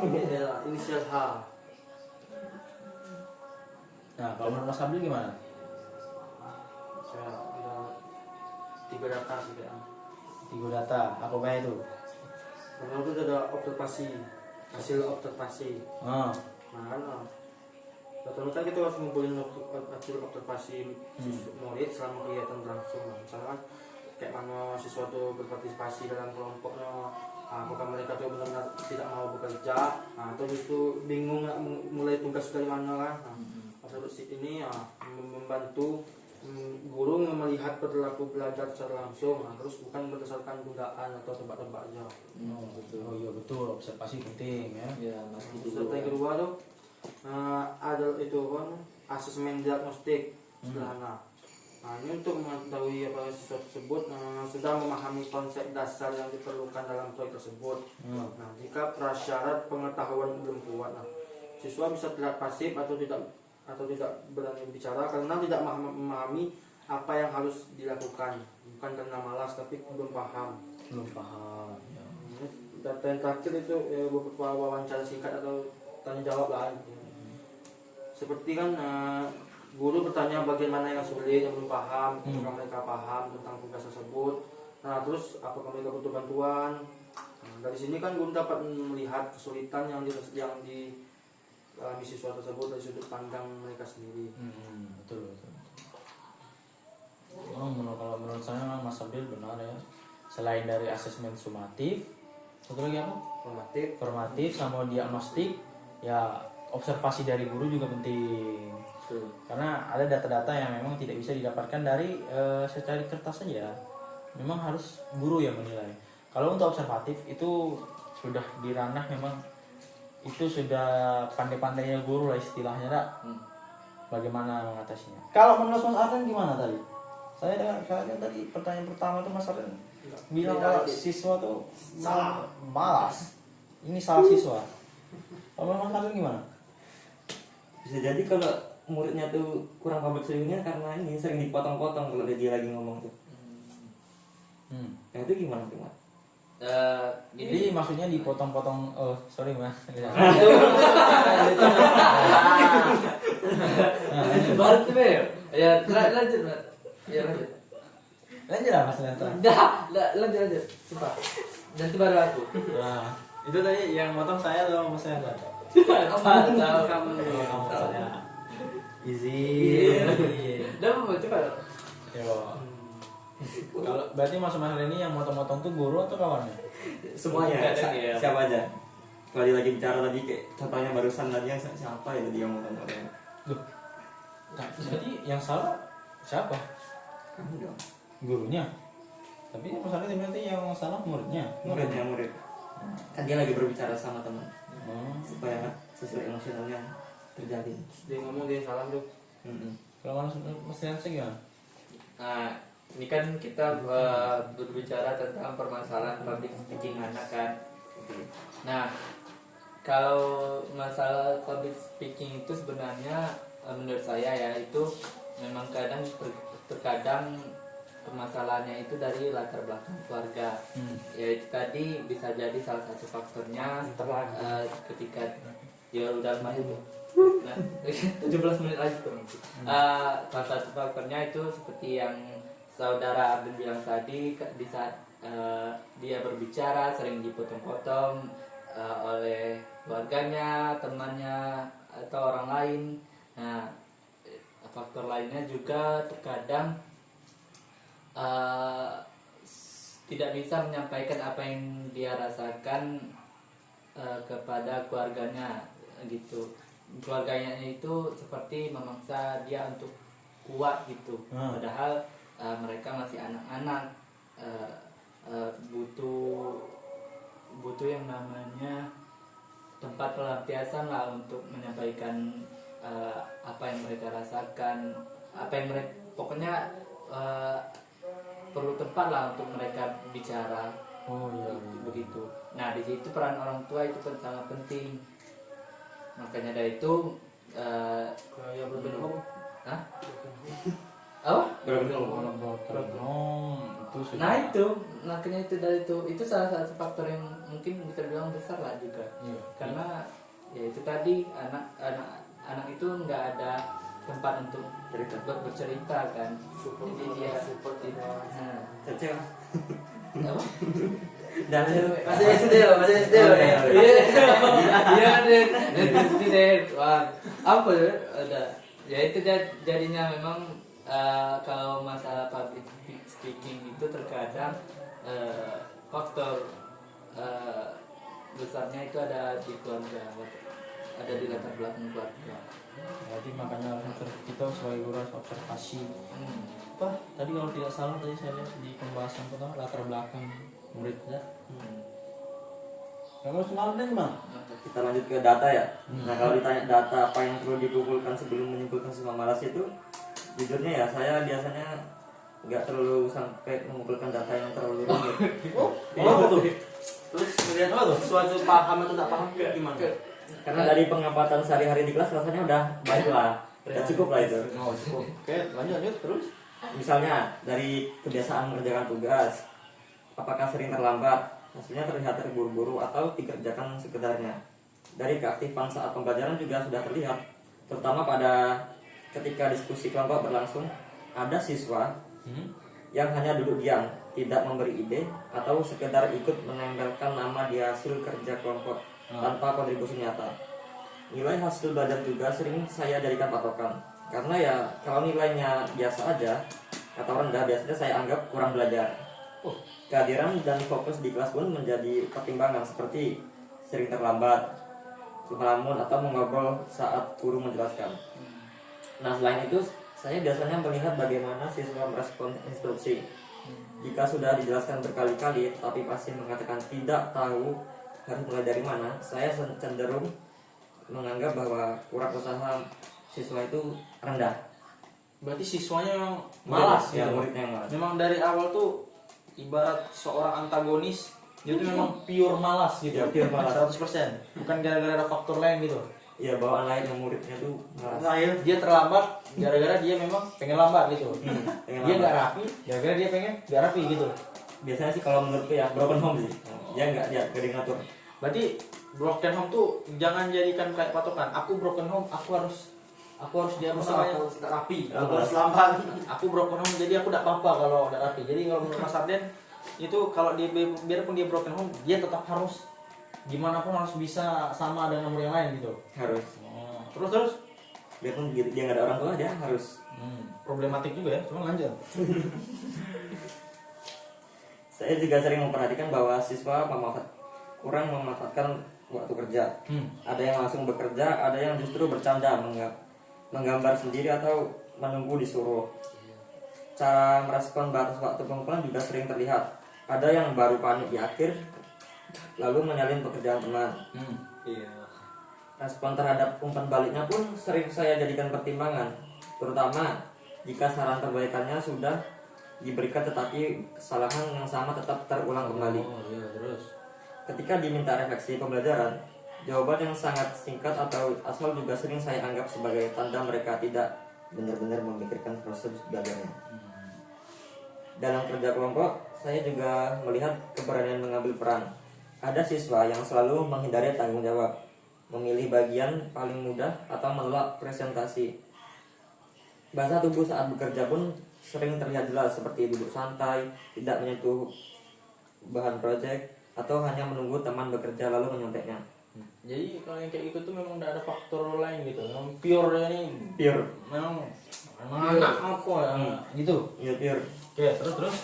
Ini adalah inisial H. Nah kalau menurut Mas Abdul gimana? Saya ada 3 data sih kayaknya. 3 data, apa kayak itu? Pertama itu ada observasi, hasil observasi. Nah kan rata-rata kita harus ngumpulin hasil observasi murid selama kegiatan berlangsung. Misalkan kayak mana siswa itu berpartisipasi dalam kelompoknya, apakah mereka tuh benar-benar tidak mau bekerja, atau justru bingung nggak mulai tugas dari mana kan. Observasi ini membantu guru melihat perilaku belajar secara langsung, terus bukan berdasarkan tundaan atau tebak-tebak aja. Oh iya betul, observasi penting ya. Ya, masih Serta yang kedua tuh ada itu kan asesmen diagnostik sederhana. Nah ini untuk mengetahui apa siswa tersebut sudah memahami konsep dasar yang diperlukan dalam proyek tersebut. Nah jika prasyarat pengetahuan belum kuat, siswa bisa terlihat pasif atau tidak berani bicara karena tidak memahami apa yang harus dilakukan, bukan karena malas tapi belum paham. Ya. Data yang terakhir itu beberapa wawancara singkat atau tanya jawab lah. Seperti kan guru bertanya bagaimana yang sulit, yang belum paham, apakah mereka paham tentang tugas tersebut. Nah terus apakah mereka butuh bantuan. Dari sini kan guru dapat melihat kesulitan yang di siswa tersebut dari sudut pandang mereka sendiri. Betul. Kalau menurut saya Mas Abdul benar ya. Selain dari asesmen sumatif, satu lagi apa? Formatif sama diagnostik, ya observasi dari guru juga penting. Karena ada data-data yang memang tidak bisa didapatkan dari secara kertas saja. memang harus guru yang menilai. Kalau untuk observatif itu sudah di ranah memang itu sudah pandai-pandainya guru lah istilahnya, tak? Bagaimana mengatasinya? Kalau menurut Mas Arden gimana tadi? Saya tadi pertanyaan pertama tuh Mas Arden bilang kalau siswa tuh salah, malas. Ini salah siswa. Kalau Mas Arden gimana? Bisa jadi kalau muridnya tuh kurang public speakingnya karena ini sering dipotong-potong kalau dia lagi ngomong tuh. Yang itu gimana tuh, Mas? Jadi maksudnya dipotong-potong. Oh sorry Mas. Baru tuh ya lanjut Mas. Ya lanjut. Lanjut lah Mas Lenta. Lanjut. Cepat. Nanti baru aku. Nah itu tadi yang motong saya atau Mas Lenta? Tahu kamu. Izin. Udah mau cepat. Yo. Kalau berarti Mas ini yang motong-motong tuh guru atau kawannya? Semuanya, Kadang ya. siapa aja. Kalau dia lagi bicara tadi kayak contohnya barusan tadi yang siapa itu dia ngomong-ngomong. Loh. Nah, jadi yang salah siapa? Kamu dong. Gurunya. Tapi Mas berarti yang salah muridnya. Murid. Kan dia lagi berbicara sama teman Oh. supaya sesuai emosionalnya terjadi. Dia ngomong dia salah tuh. Kalau Mas Lenta gimana? Nah, ini kan kita berbicara tentang permasalahan public speaking anak kan. Nah, kalau masalah public speaking itu sebenarnya menurut saya ya itu memang terkadang permasalahannya itu dari latar belakang keluarga. Yaitu tadi bisa jadi salah satu faktornya ketika dia udah main 17 menit lagi tuh. Salah satu faktornya itu seperti yang saudara Arden bilang tadi, di saat dia berbicara sering dipotong-potong oleh keluarganya, temannya atau orang lain. Nah, faktor lainnya juga terkadang tidak bisa menyampaikan apa yang dia rasakan kepada keluarganya gitu. Keluarganya itu seperti memaksa dia untuk kuat gitu. Padahal mereka masih anak-anak, butuh yang namanya tempat pelampiasan lah untuk menyampaikan apa yang mereka rasakan, apa yang mereka pokoknya perlu tempat lah untuk mereka bicara. Oh iya. Begitu. Nah di situ peran orang tua itu kan sangat penting. Makanya dari itu Kayak berbeda. Hah? Apa? Itu sudah. Nah itu, makanya itu dari itu salah satu faktor yang mungkin bisa dibilang besar lah juga. Iya. Karena ya itu tadi anak itu nggak ada tempat untuk bercerita kan. Jadi dia nah, Cecil. apa? Dan Masih SD loh. Iya deh. Wah, apa ya? Ada. Ya itu jadinya memang kalau masalah public speaking itu terkadang faktor besarnya itu ada di keluarga, ada di latar belakang keluarga. Jadi makanya kita sebagai guru harus observasi. Apa? Tadi kalau tidak salah tadi saya lihat di pembahasan pertama latar belakang muridnya. Kalau sebenarnya gimana? kita lanjut ke data ya. Nah kalau ditanya data apa yang perlu dikumpulkan sebelum menyimpulkan siswa malas itu, jujurnya ya saya biasanya nggak terlalu sampai mengumpulkan data yang terlalu rumit. Tuh. Terus melihat sesuatu paham atau tidak paham gimana? Karena dari pengamatan sehari-hari di kelas rasanya udah baik lah, udah cukup lah itu. Oh, cukup. Oke, lanjut terus. Misalnya dari kebiasaan mengerjakan tugas, apakah sering terlambat, hasilnya terlihat terburu-buru atau dikerjakan sekedarnya. Dari keaktifan saat pembelajaran juga sudah terlihat, terutama pada ketika diskusi kelompok berlangsung, ada siswa yang hanya duduk diam, tidak memberi ide atau sekedar ikut menempelkan nama di hasil kerja kelompok tanpa kontribusi nyata. Nilai hasil belajar juga sering saya jadikan patokan, karena ya kalau nilainya biasa aja atau rendah biasanya saya anggap kurang belajar. Kehadiran dan fokus di kelas pun menjadi pertimbangan seperti sering terlambat, melamun atau mengobrol saat guru menjelaskan. Nah selain itu Saya biasanya melihat bagaimana siswa merespon instruksi. Jika sudah dijelaskan berkali-kali tapi pasti mengatakan tidak tahu harus mulai dari mana, saya cenderung menganggap bahwa kurang usaha siswa itu rendah. Berarti siswanya memang malas Ya, gitu. muridnya yang malas. Memang dari awal tuh ibarat seorang antagonis, dia tuh memang pure malas gitu. Ya, pure malas. 100%. Bukan gara-gara ada faktor lain gitu. Ya, bawaan lain yang muridnya tuh malas. Nah, dia terlambat gara-gara dia memang pengen lambat gitu. pengen Dia lambat. nggak rapi gara-gara dia pengen nggak rapi gitu. Biasanya sih kalau menurutku ya broken home sih. Dia nggak ngatur. Berarti broken home tuh jangan jadikan kayak patokan. Aku broken home, aku harus dia Harus namanya. harus tidak rapi, Harus. harus lambat. Aku broken home jadi aku tidak apa-apa kalau udah rapi. Jadi kalau menurut Mas Arden itu kalau dia biarpun dia broken home, dia tetap harus gimana pun harus bisa sama dengan murid yang lain gitu. Harus. Terus Biarpun dia nggak ada orang tua, dia harus. problematik juga ya. Cuma lanjut. Saya juga sering memperhatikan bahwa siswa kurang memanfaatkan waktu kerja. Ada yang langsung bekerja, ada yang justru bercanda, menggambar sendiri atau menunggu disuruh. Cara merespon batas waktu pengumpulan juga sering terlihat. Ada yang baru panik di akhir, lalu menyalin pekerjaan teman. Iya. Respon terhadap umpan baliknya pun sering saya jadikan pertimbangan, terutama jika saran perbaikannya sudah diberikan tetapi kesalahan yang sama tetap terulang kembali. Oh iya, terus. Ketika diminta refleksi pembelajaran, jawaban yang sangat singkat atau asal juga sering saya anggap sebagai tanda mereka tidak benar-benar memikirkan proses belajarnya. Dalam kerja kelompok, saya juga melihat keberanian mengambil peran. Ada siswa yang selalu menghindari tanggung jawab, memilih bagian paling mudah atau menolak presentasi. Bahasa tubuh saat bekerja pun sering terlihat jelas, seperti duduk santai, tidak menyentuh bahan proyek, atau hanya menunggu teman bekerja lalu menyonteknya. Jadi kalau yang kayak gitu tuh memang tidak ada faktor lain gitu. Memang pure ini Pure, memang anak apa ya gitu. ya pure. Oke, terus.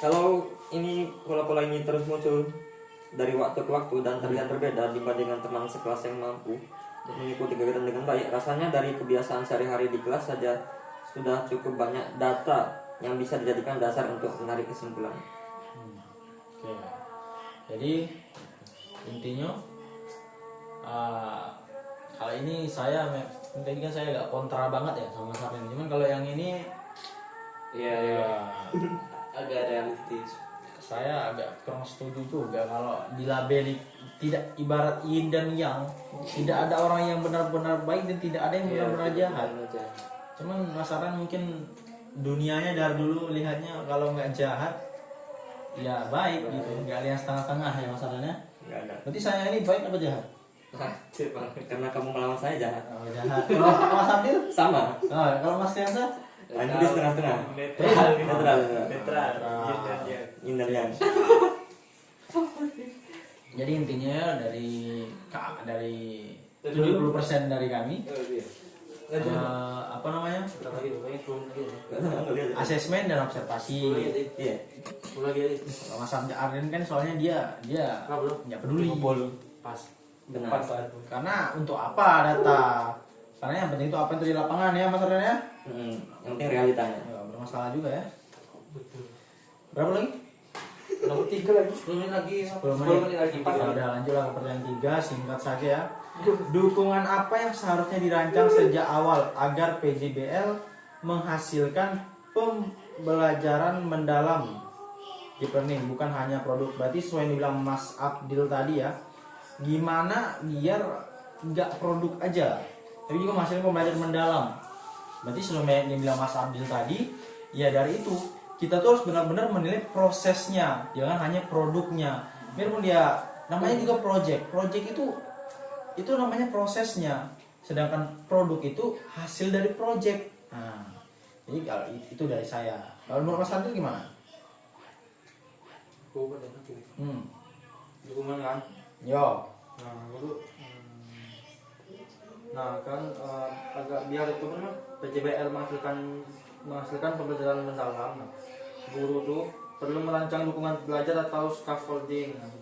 Kalau ini pola-pola ini terus muncul dari waktu ke waktu dan terlihat berbeda dibandingkan teman sekelas yang mampu mengikuti kegiatan dengan baik, rasanya dari kebiasaan sehari-hari di kelas saja sudah cukup banyak data yang bisa dijadikan dasar untuk menarik kesimpulan. Oke. Jadi intinya kalau ini tadi kan saya agak kontra banget ya sama Sarden. Cuman kalau yang ini Iya. Agak realistis. saya agak kurang setuju juga kalau dilabeli tidak ibarat yin dan yang, tidak ada orang yang benar-benar baik dan tidak ada yang benar-benar jahat. Cuman Mas Aran mungkin dunianya dari dulu lihatnya kalau nggak jahat ya baik gitu, nggak lihat setengah-setengah ya Mas Aran ya. Nggak ada. Berarti saya ini baik apa jahat? Karena kamu melawan saya jahat. Oh, jahat. Kalau Mas Abdil? Sama. Oh, kalau Mas Tiansa? Ini setengah-setengah. Netral. Netral. Yin dan yang. Jadi intinya dari 70% dari kami apa namanya? Asesmen dan observasi. Iya. Kalau Mas Arden kan soalnya dia nggak peduli. Pas. Benar. Karena untuk apa data? Karena yang penting itu apa yang terjadi di lapangan ya Mas Arden ya. Yang penting realitanya. Ya, bermasalah juga ya. Berapa lagi? Nomor 3 lagi. 10 menit lagi. 10 menit lagi. Ya udah lanjutlah ke pertanyaan 3, singkat saja ya. Dukungan apa yang seharusnya dirancang sejak awal agar PJBL menghasilkan pembelajaran mendalam deep learning, bukan hanya produk. Berarti sesuai yang dibilang Mas Abdil tadi ya, gimana biar nggak produk aja tapi juga menghasilkan pembelajaran mendalam. Berarti sebelum yang dibilang Mas Abdil tadi, ya dari itu kita tuh harus benar-benar menilai prosesnya, jangan hanya produknya. Biarpun dia namanya juga project itu namanya prosesnya, sedangkan produk itu hasil dari project. Nah, jadi kalau itu dari saya. Kalau menurut Mas Abdil gimana? Dukungan kan. Yo, Nah, itu kan agak biar itu kan PJBL menghasilkan pembelajaran mendalam. Nah, guru tuh perlu merancang dukungan belajar atau scaffolding. Nah,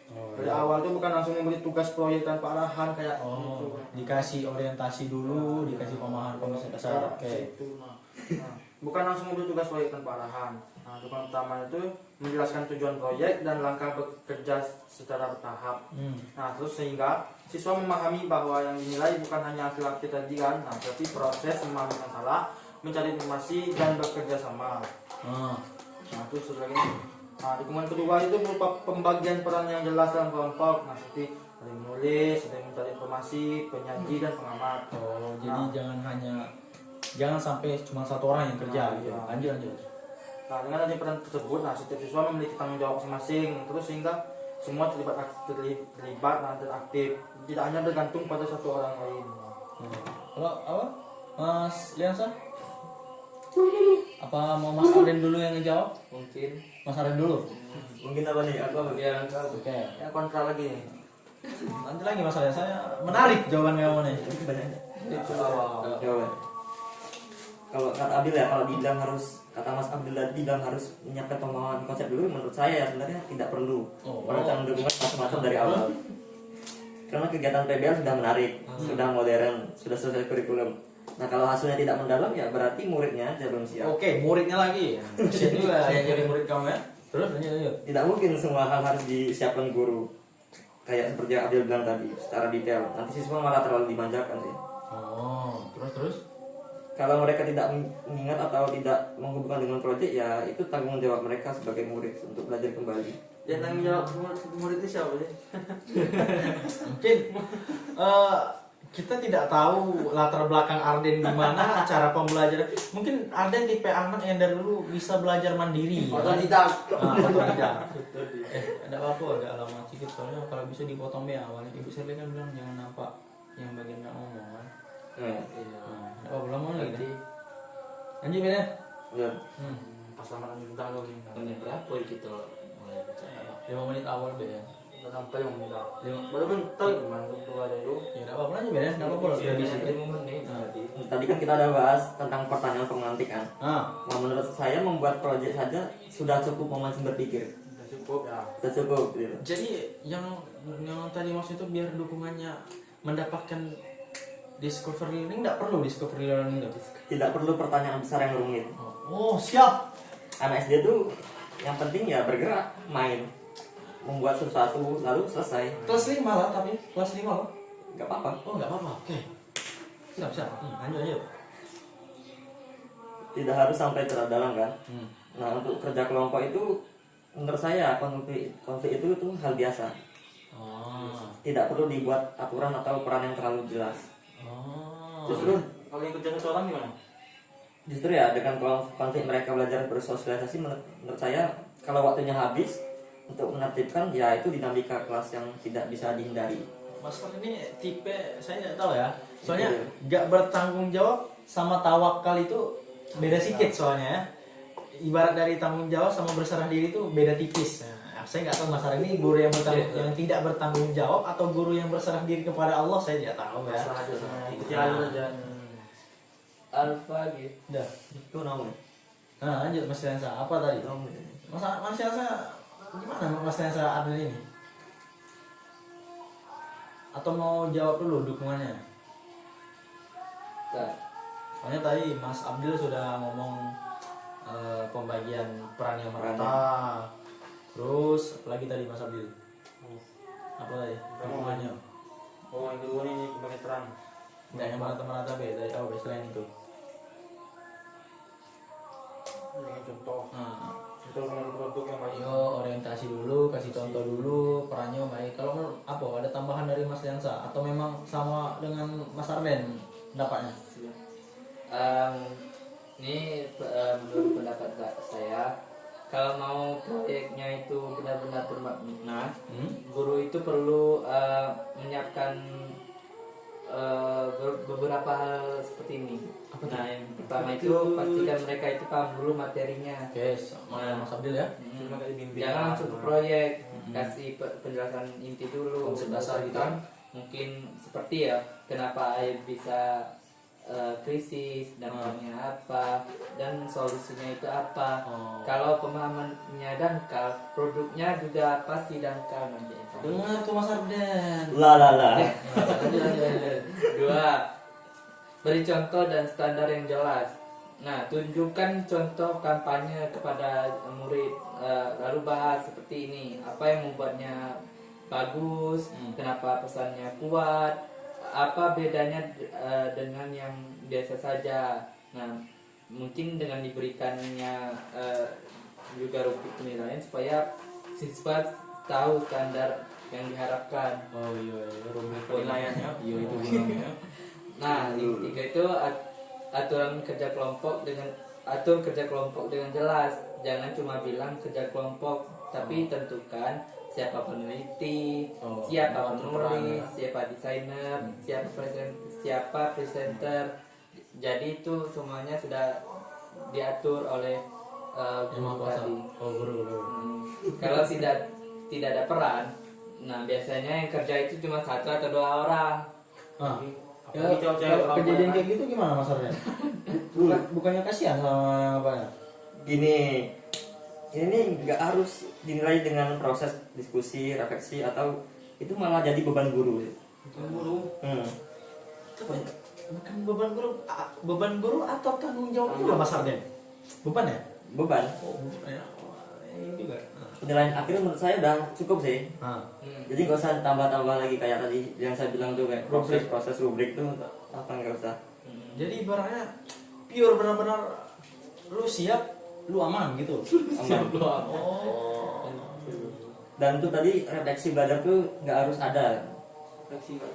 Dari awal tuh bukan langsung memberi tugas proyek tanpa arahan kayak Oh, gitu. dikasih orientasi dulu, dikasih pemahaman pemahaman dasar. Oke. Itu. Nah, bukan langsung memberi tugas proyek tanpa arahan. Nah, tugas utamanya itu menjelaskan tujuan proyek dan langkah bekerja secara bertahap. Nah, terus sehingga siswa memahami bahwa yang dinilai bukan hanya hasil akhir tadi kan, nah, tapi proses memahami masalah, mencari informasi dan bekerja sama. Nah, terus lagi. Nah, dukungan kedua itu berupa pembagian peran yang jelas dalam kelompok. Nah, seperti ada yang menulis, ada yang mencari informasi, penyaji dan pengamat. Oh, jadi jangan sampai cuma satu orang yang kerja gitu. Iya. Lanjut. Nah, dengan adanya peran tersebut, nah setiap siswa memiliki tanggung jawab masing-masing, terus sehingga semua terlibat dan aktif, tidak hanya bergantung pada satu orang lain. Kalau apa? Mas Liansa? Apa mau Mas Arden dulu yang ngejawab? Mungkin Mas Arden dulu. Mungkin apa nih? Aku apa? yang Oke. Ya kontra lagi. Nanti lagi masalahnya saya menarik jawaban kamu nih. itu awal. Coba. Kalau kata Abdul ya, kalau dibilang harus, kata Mas Abdul tadi bilang harus menyiapkan pemahaman konsep dulu, menurut saya ya sebenarnya tidak perlu merancang dukungan macam-macam dari awal. Karena kegiatan PBL sudah menarik, sudah modern, sudah sesuai kurikulum. Nah kalau hasilnya tidak mendalam ya berarti muridnya aja belum siap. Oke, muridnya lagi. Kasian juga yang jadi murid kamu ya. Terus lanjut. Tidak mungkin semua hal harus disiapkan guru. Kayak seperti yang Abdul bilang tadi, secara detail. Nanti siswa malah terlalu dimanjakan sih. Oh, terus. Kalau mereka tidak mengingat atau tidak menghubungkan dengan proyek, ya itu tanggung jawab mereka sebagai murid untuk belajar kembali. Yang tanggung jawab murid itu siapa sih? Mungkin kita tidak tahu latar belakang Arden gimana cara pembelajaran. Mungkin Arden tipe anak yang dari dulu bisa belajar mandiri. Atau tidak? Atau tidak. Ada apa-apa agak lama sedikit soalnya kalau bisa dipotong ya awalnya. Ibu Sherly kan bilang jangan nampak yang bagian nggak ngomong kan. Ada apa belum mau lagi deh. Lanjut ya. Ya. Pas lama bintang lo nih. Menit berapa kita mulai bicara? 5 menit awal be ya. Udah sampai yang bintang. Baru bentar gimana tuh ada itu. Ya enggak apa-apa lanjut ya. Enggak apa-apa sudah bisa. 5 menit tadi. Tadi kan kita ada bahas tentang pertanyaan pemantikan. Ah, Nah menurut saya membuat proyek saja sudah cukup memancing berpikir. Udah cukup ya. Sudah cukup gitu. jadi yang tadi maksud itu biar dukungannya mendapatkan discovery learning enggak perlu discovery learning enggak. Tidak perlu pertanyaan besar yang rumit. Oh, siap. Anak SD tuh yang penting ya bergerak, main, membuat sesuatu lalu selesai. Kelas 5 lah tapi kelas 5 lah. Gak apa-apa. Oh, enggak apa-apa. Oke. Siap. Lanjut. Tidak harus sampai terlalu dalam kan. Nah untuk kerja kelompok itu menurut saya konflik itu hal biasa. Oh. Tidak perlu dibuat aturan atau peran yang terlalu jelas. Justru Kalau yang kerja satu orang gimana? Justru ya dengan konflik mereka belajar bersosialisasi, menurut saya kalau waktunya habis untuk menertibkan ya itu dinamika kelas yang tidak bisa dihindari. Mas Far ini tipe saya nggak tahu ya. Soalnya nggak bertanggung jawab sama tawakal itu beda sedikit soalnya ya. Ibarat dari tanggung jawab sama berserah diri itu beda tipis. Nah, saya nggak tahu Mas Far ini guru yang yang tidak bertanggung jawab atau guru yang berserah diri kepada Allah, saya tidak tahu ya. Masalah aja sama ikuti alur aja. Alfa gitu. Udah. Itu namanya. Nah, lanjut Mas Lensa. Apa tadi? Mas Lensa gimana Mas Lensa ada ini? Atau mau jawab dulu dukungannya? Nah, Soalnya tadi Mas Abdul sudah ngomong pembagian peran yang merata. Terus apalagi tadi Mas Abdul? Apa tadi? Dukungannya? Oh yang kedua ini pembagian peran. Nggak yang merata-merata beda. Oh, selain itu. Dengan contoh. Contoh dengan produk yang baik. Yo orientasi dulu, kasih contoh dulu, perannya baik. Kalau apa? Ada tambahan dari Mas Lensa atau memang sama dengan Mas Arden pendapatnya? Ini menurut pendapat saya, kalau mau proyeknya itu benar-benar bermakna, guru itu perlu menyiapkan beberapa hal seperti ini. Nah, yang pertama itu pastikan mereka itu paham dulu materinya. Oke, sama Mas Abdul ya. Jangan langsung ke proyek, kasih penjelasan inti dulu, Konsep dasar gitu. kan. Mungkin seperti ya, kenapa air bisa krisis, dampaknya apa, dan solusinya itu apa. Oh. Kalau pemahamannya dangkal, produknya juga pasti dangkal nanti. Dengar tuh Mas Arden. Lah. Dua, beri contoh dan standar yang jelas. Nah, tunjukkan contoh kampanye kepada murid, lalu bahas seperti ini, apa yang membuatnya bagus, kenapa pesannya kuat, apa bedanya dengan yang biasa saja. Nah, mungkin dengan diberikannya juga rubrik penilaian supaya siswa tahu standar yang diharapkan. Oh iya, rumit penilaiannya. Iya itu gunanya. Nah, yang ketiga itu aturan kerja kelompok dengan jelas. Jangan cuma bilang kerja kelompok, tapi tentukan siapa peneliti, siapa penulis, siapa desainer, siapa presenter. Jadi itu semuanya sudah diatur oleh guru tadi. Guru. Kalau tidak ada peran, nah biasanya yang kerja itu cuma 1 atau 2 orang. Kejadian kayak gitu gimana Mas Arden? Bukannya kasihan sama apa ya? Gini, ini nggak harus dinilai dengan proses diskusi, refleksi, atau itu malah jadi beban guru. Bukan beban guru atau tanggung jawab juga Mas Arden? Beban ya? Beban. Beban ya. Ini juga. Penilaian akhir menurut saya udah cukup sih. Jadi nggak usah tambah-tambah lagi kayak tadi yang saya bilang tuh kayak proses rubrik tuh apa nggak usah. Jadi ibaratnya pure benar-benar lu siap, lu aman gitu. Aman. Dan tuh tadi refleksi belajar tuh nggak harus ada.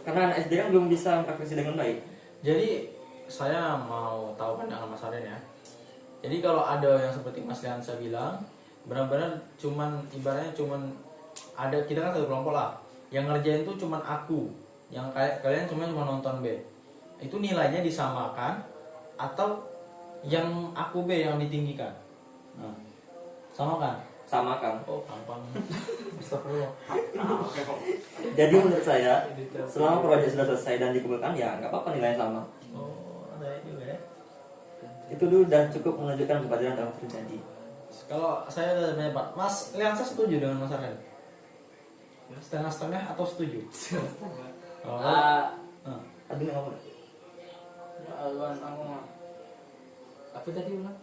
Karena anak SD kan belum bisa refleksi dengan baik. Jadi saya mau tahu pandangan Mas Arden ya. Jadi kalau ada yang seperti Mas Liansa bilang, benar-benar cuman ibaratnya cuman ada kita kan satu kelompok lah. Yang ngerjain tuh cuman aku, yang kayak kalian cuma nonton B. Itu nilainya disamakan atau yang aku B yang ditinggikan? Nah, samakan. Samakan. Oh, gampang. Astagfirullah. Jadi menurut saya selama proyek sudah selesai dan dikumpulkan ya nggak apa-apa nilainya sama. Oh, ada juga ya. Itu dulu udah cukup menunjukkan kebetulan dalam terjadi. Kalau saya ada pendapat, Mas Liansa setuju dengan Mas Arden? Setengah-setengah atau setuju? Tadi ngomong. Apa tadi ulang?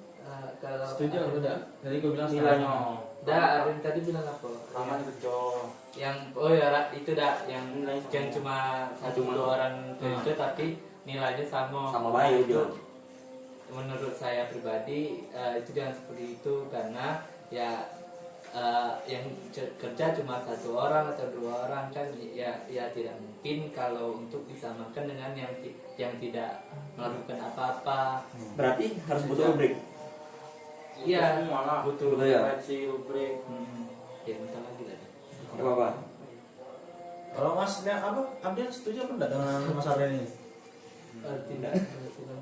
Kalau Setuju atau tidak? Jadi gue bilang Nilainya. Ada tadi bilang apa? Aman kerja. Yang itu yang cuma 1-2 orang kerja tapi nilainya sama baik itu. juga. Menurut saya pribadi itu jangan seperti itu karena ya yang kerja cuma 1 orang atau 2 orang kan ya tidak mungkin kalau untuk disamakan dengan yang tidak melakukan apa-apa. Berarti harus butuh rubrik. Iya, Betul ya. Refleksi rubrik. Ya bentar lagi tadi. Gak apa-apa. Kalau Mas Abdian setuju apa enggak dengan Mas Arden ini? Tidak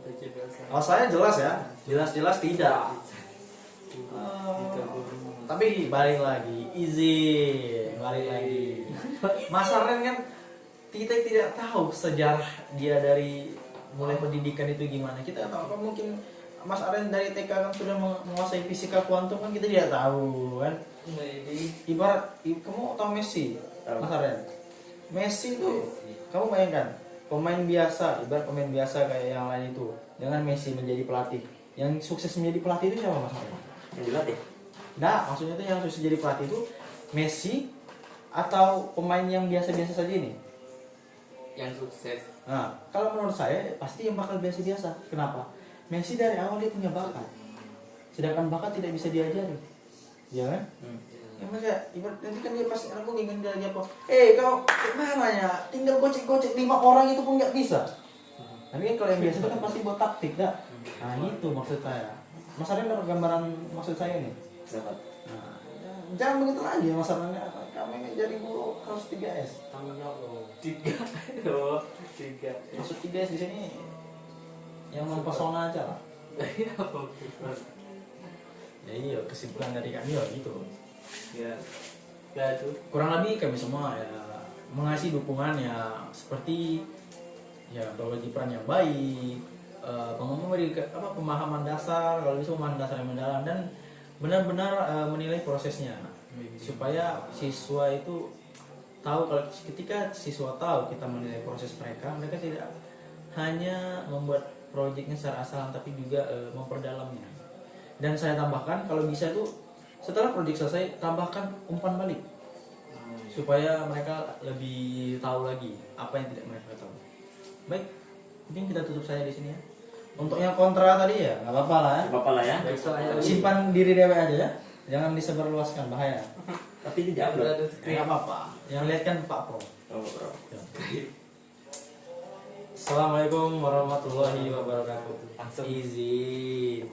terjebak. Oh, saya jelas ya, jelas tidak. Tapi balik lagi, balik lagi. Mas Arden kan kita tidak tahu sejarah dia dari mulai pendidikan itu gimana. Kita tahu apa mungkin Mas Arden dari TK kan sudah menguasai fisika kuantum kan kita tidak tahu kan. Ibarat kamu tahu Messi, Mas Arden. Messi itu kamu bayangkan pemain biasa, ibarat pemain biasa kayak yang lain itu dengan Messi menjadi pelatih. Yang sukses menjadi pelatih itu siapa Mas Arden? Yang dilatih. Nah, maksudnya itu yang sukses jadi pelatih itu Messi atau pemain yang biasa-biasa saja ini? Yang sukses. Nah, kalau menurut saya pasti yang bakal biasa-biasa. Kenapa? Messi dari awal dia punya bakat, sedangkan bakat tidak bisa diajari, ya kan? Ya masa ibarat nanti kan dia pasti aku ingin dia apa? Kau gimana ya? Tinggal gocek-gocek 5 orang itu pun nggak bisa. Tapi kan kalau yang biasa itu kan pasti buat taktik, dah. Nah itu maksud saya. Mas Arden dapat gambaran maksud saya nih. Dapat. Nah, jangan begitu lagi Mas Arden. Kami ingin jadi guru harus 3S. Tanggung jawab loh. 3. Maksud 3S di sini yang mempesona aja lah. Ya iya, kesimpulan dari kami ya gitu. Ya itu. Kurang lebih kami semua ya mengasih dukungan ya seperti ya berwajibran yang baik, memberi pemahaman dasar, kalau bisa pemahaman dasar yang mendalam, dan benar-benar menilai prosesnya supaya siswa itu tahu. Kalau ketika siswa tahu kita menilai proses mereka tidak hanya membuat proyeknya secara asalan, tapi juga memperdalamnya. Dan saya tambahkan, kalau bisa itu setelah proyek selesai tambahkan umpan balik supaya mereka lebih tahu lagi apa yang tidak mereka tahu. Baik, mungkin kita tutup saya di sini ya. Untuk yang kontra tadi ya nggak apa-apa lah ya. Nggak apa-apa lah ya. Simpan diri dewe aja ya, jangan disebarluaskan, bahaya. Tapi ini diupload. Nggak apa-apa. Yang lihat kan Pak Pro. Oh, bro. Assalamualaikum warahmatullahi wabarakatuh. Langsung. Izin.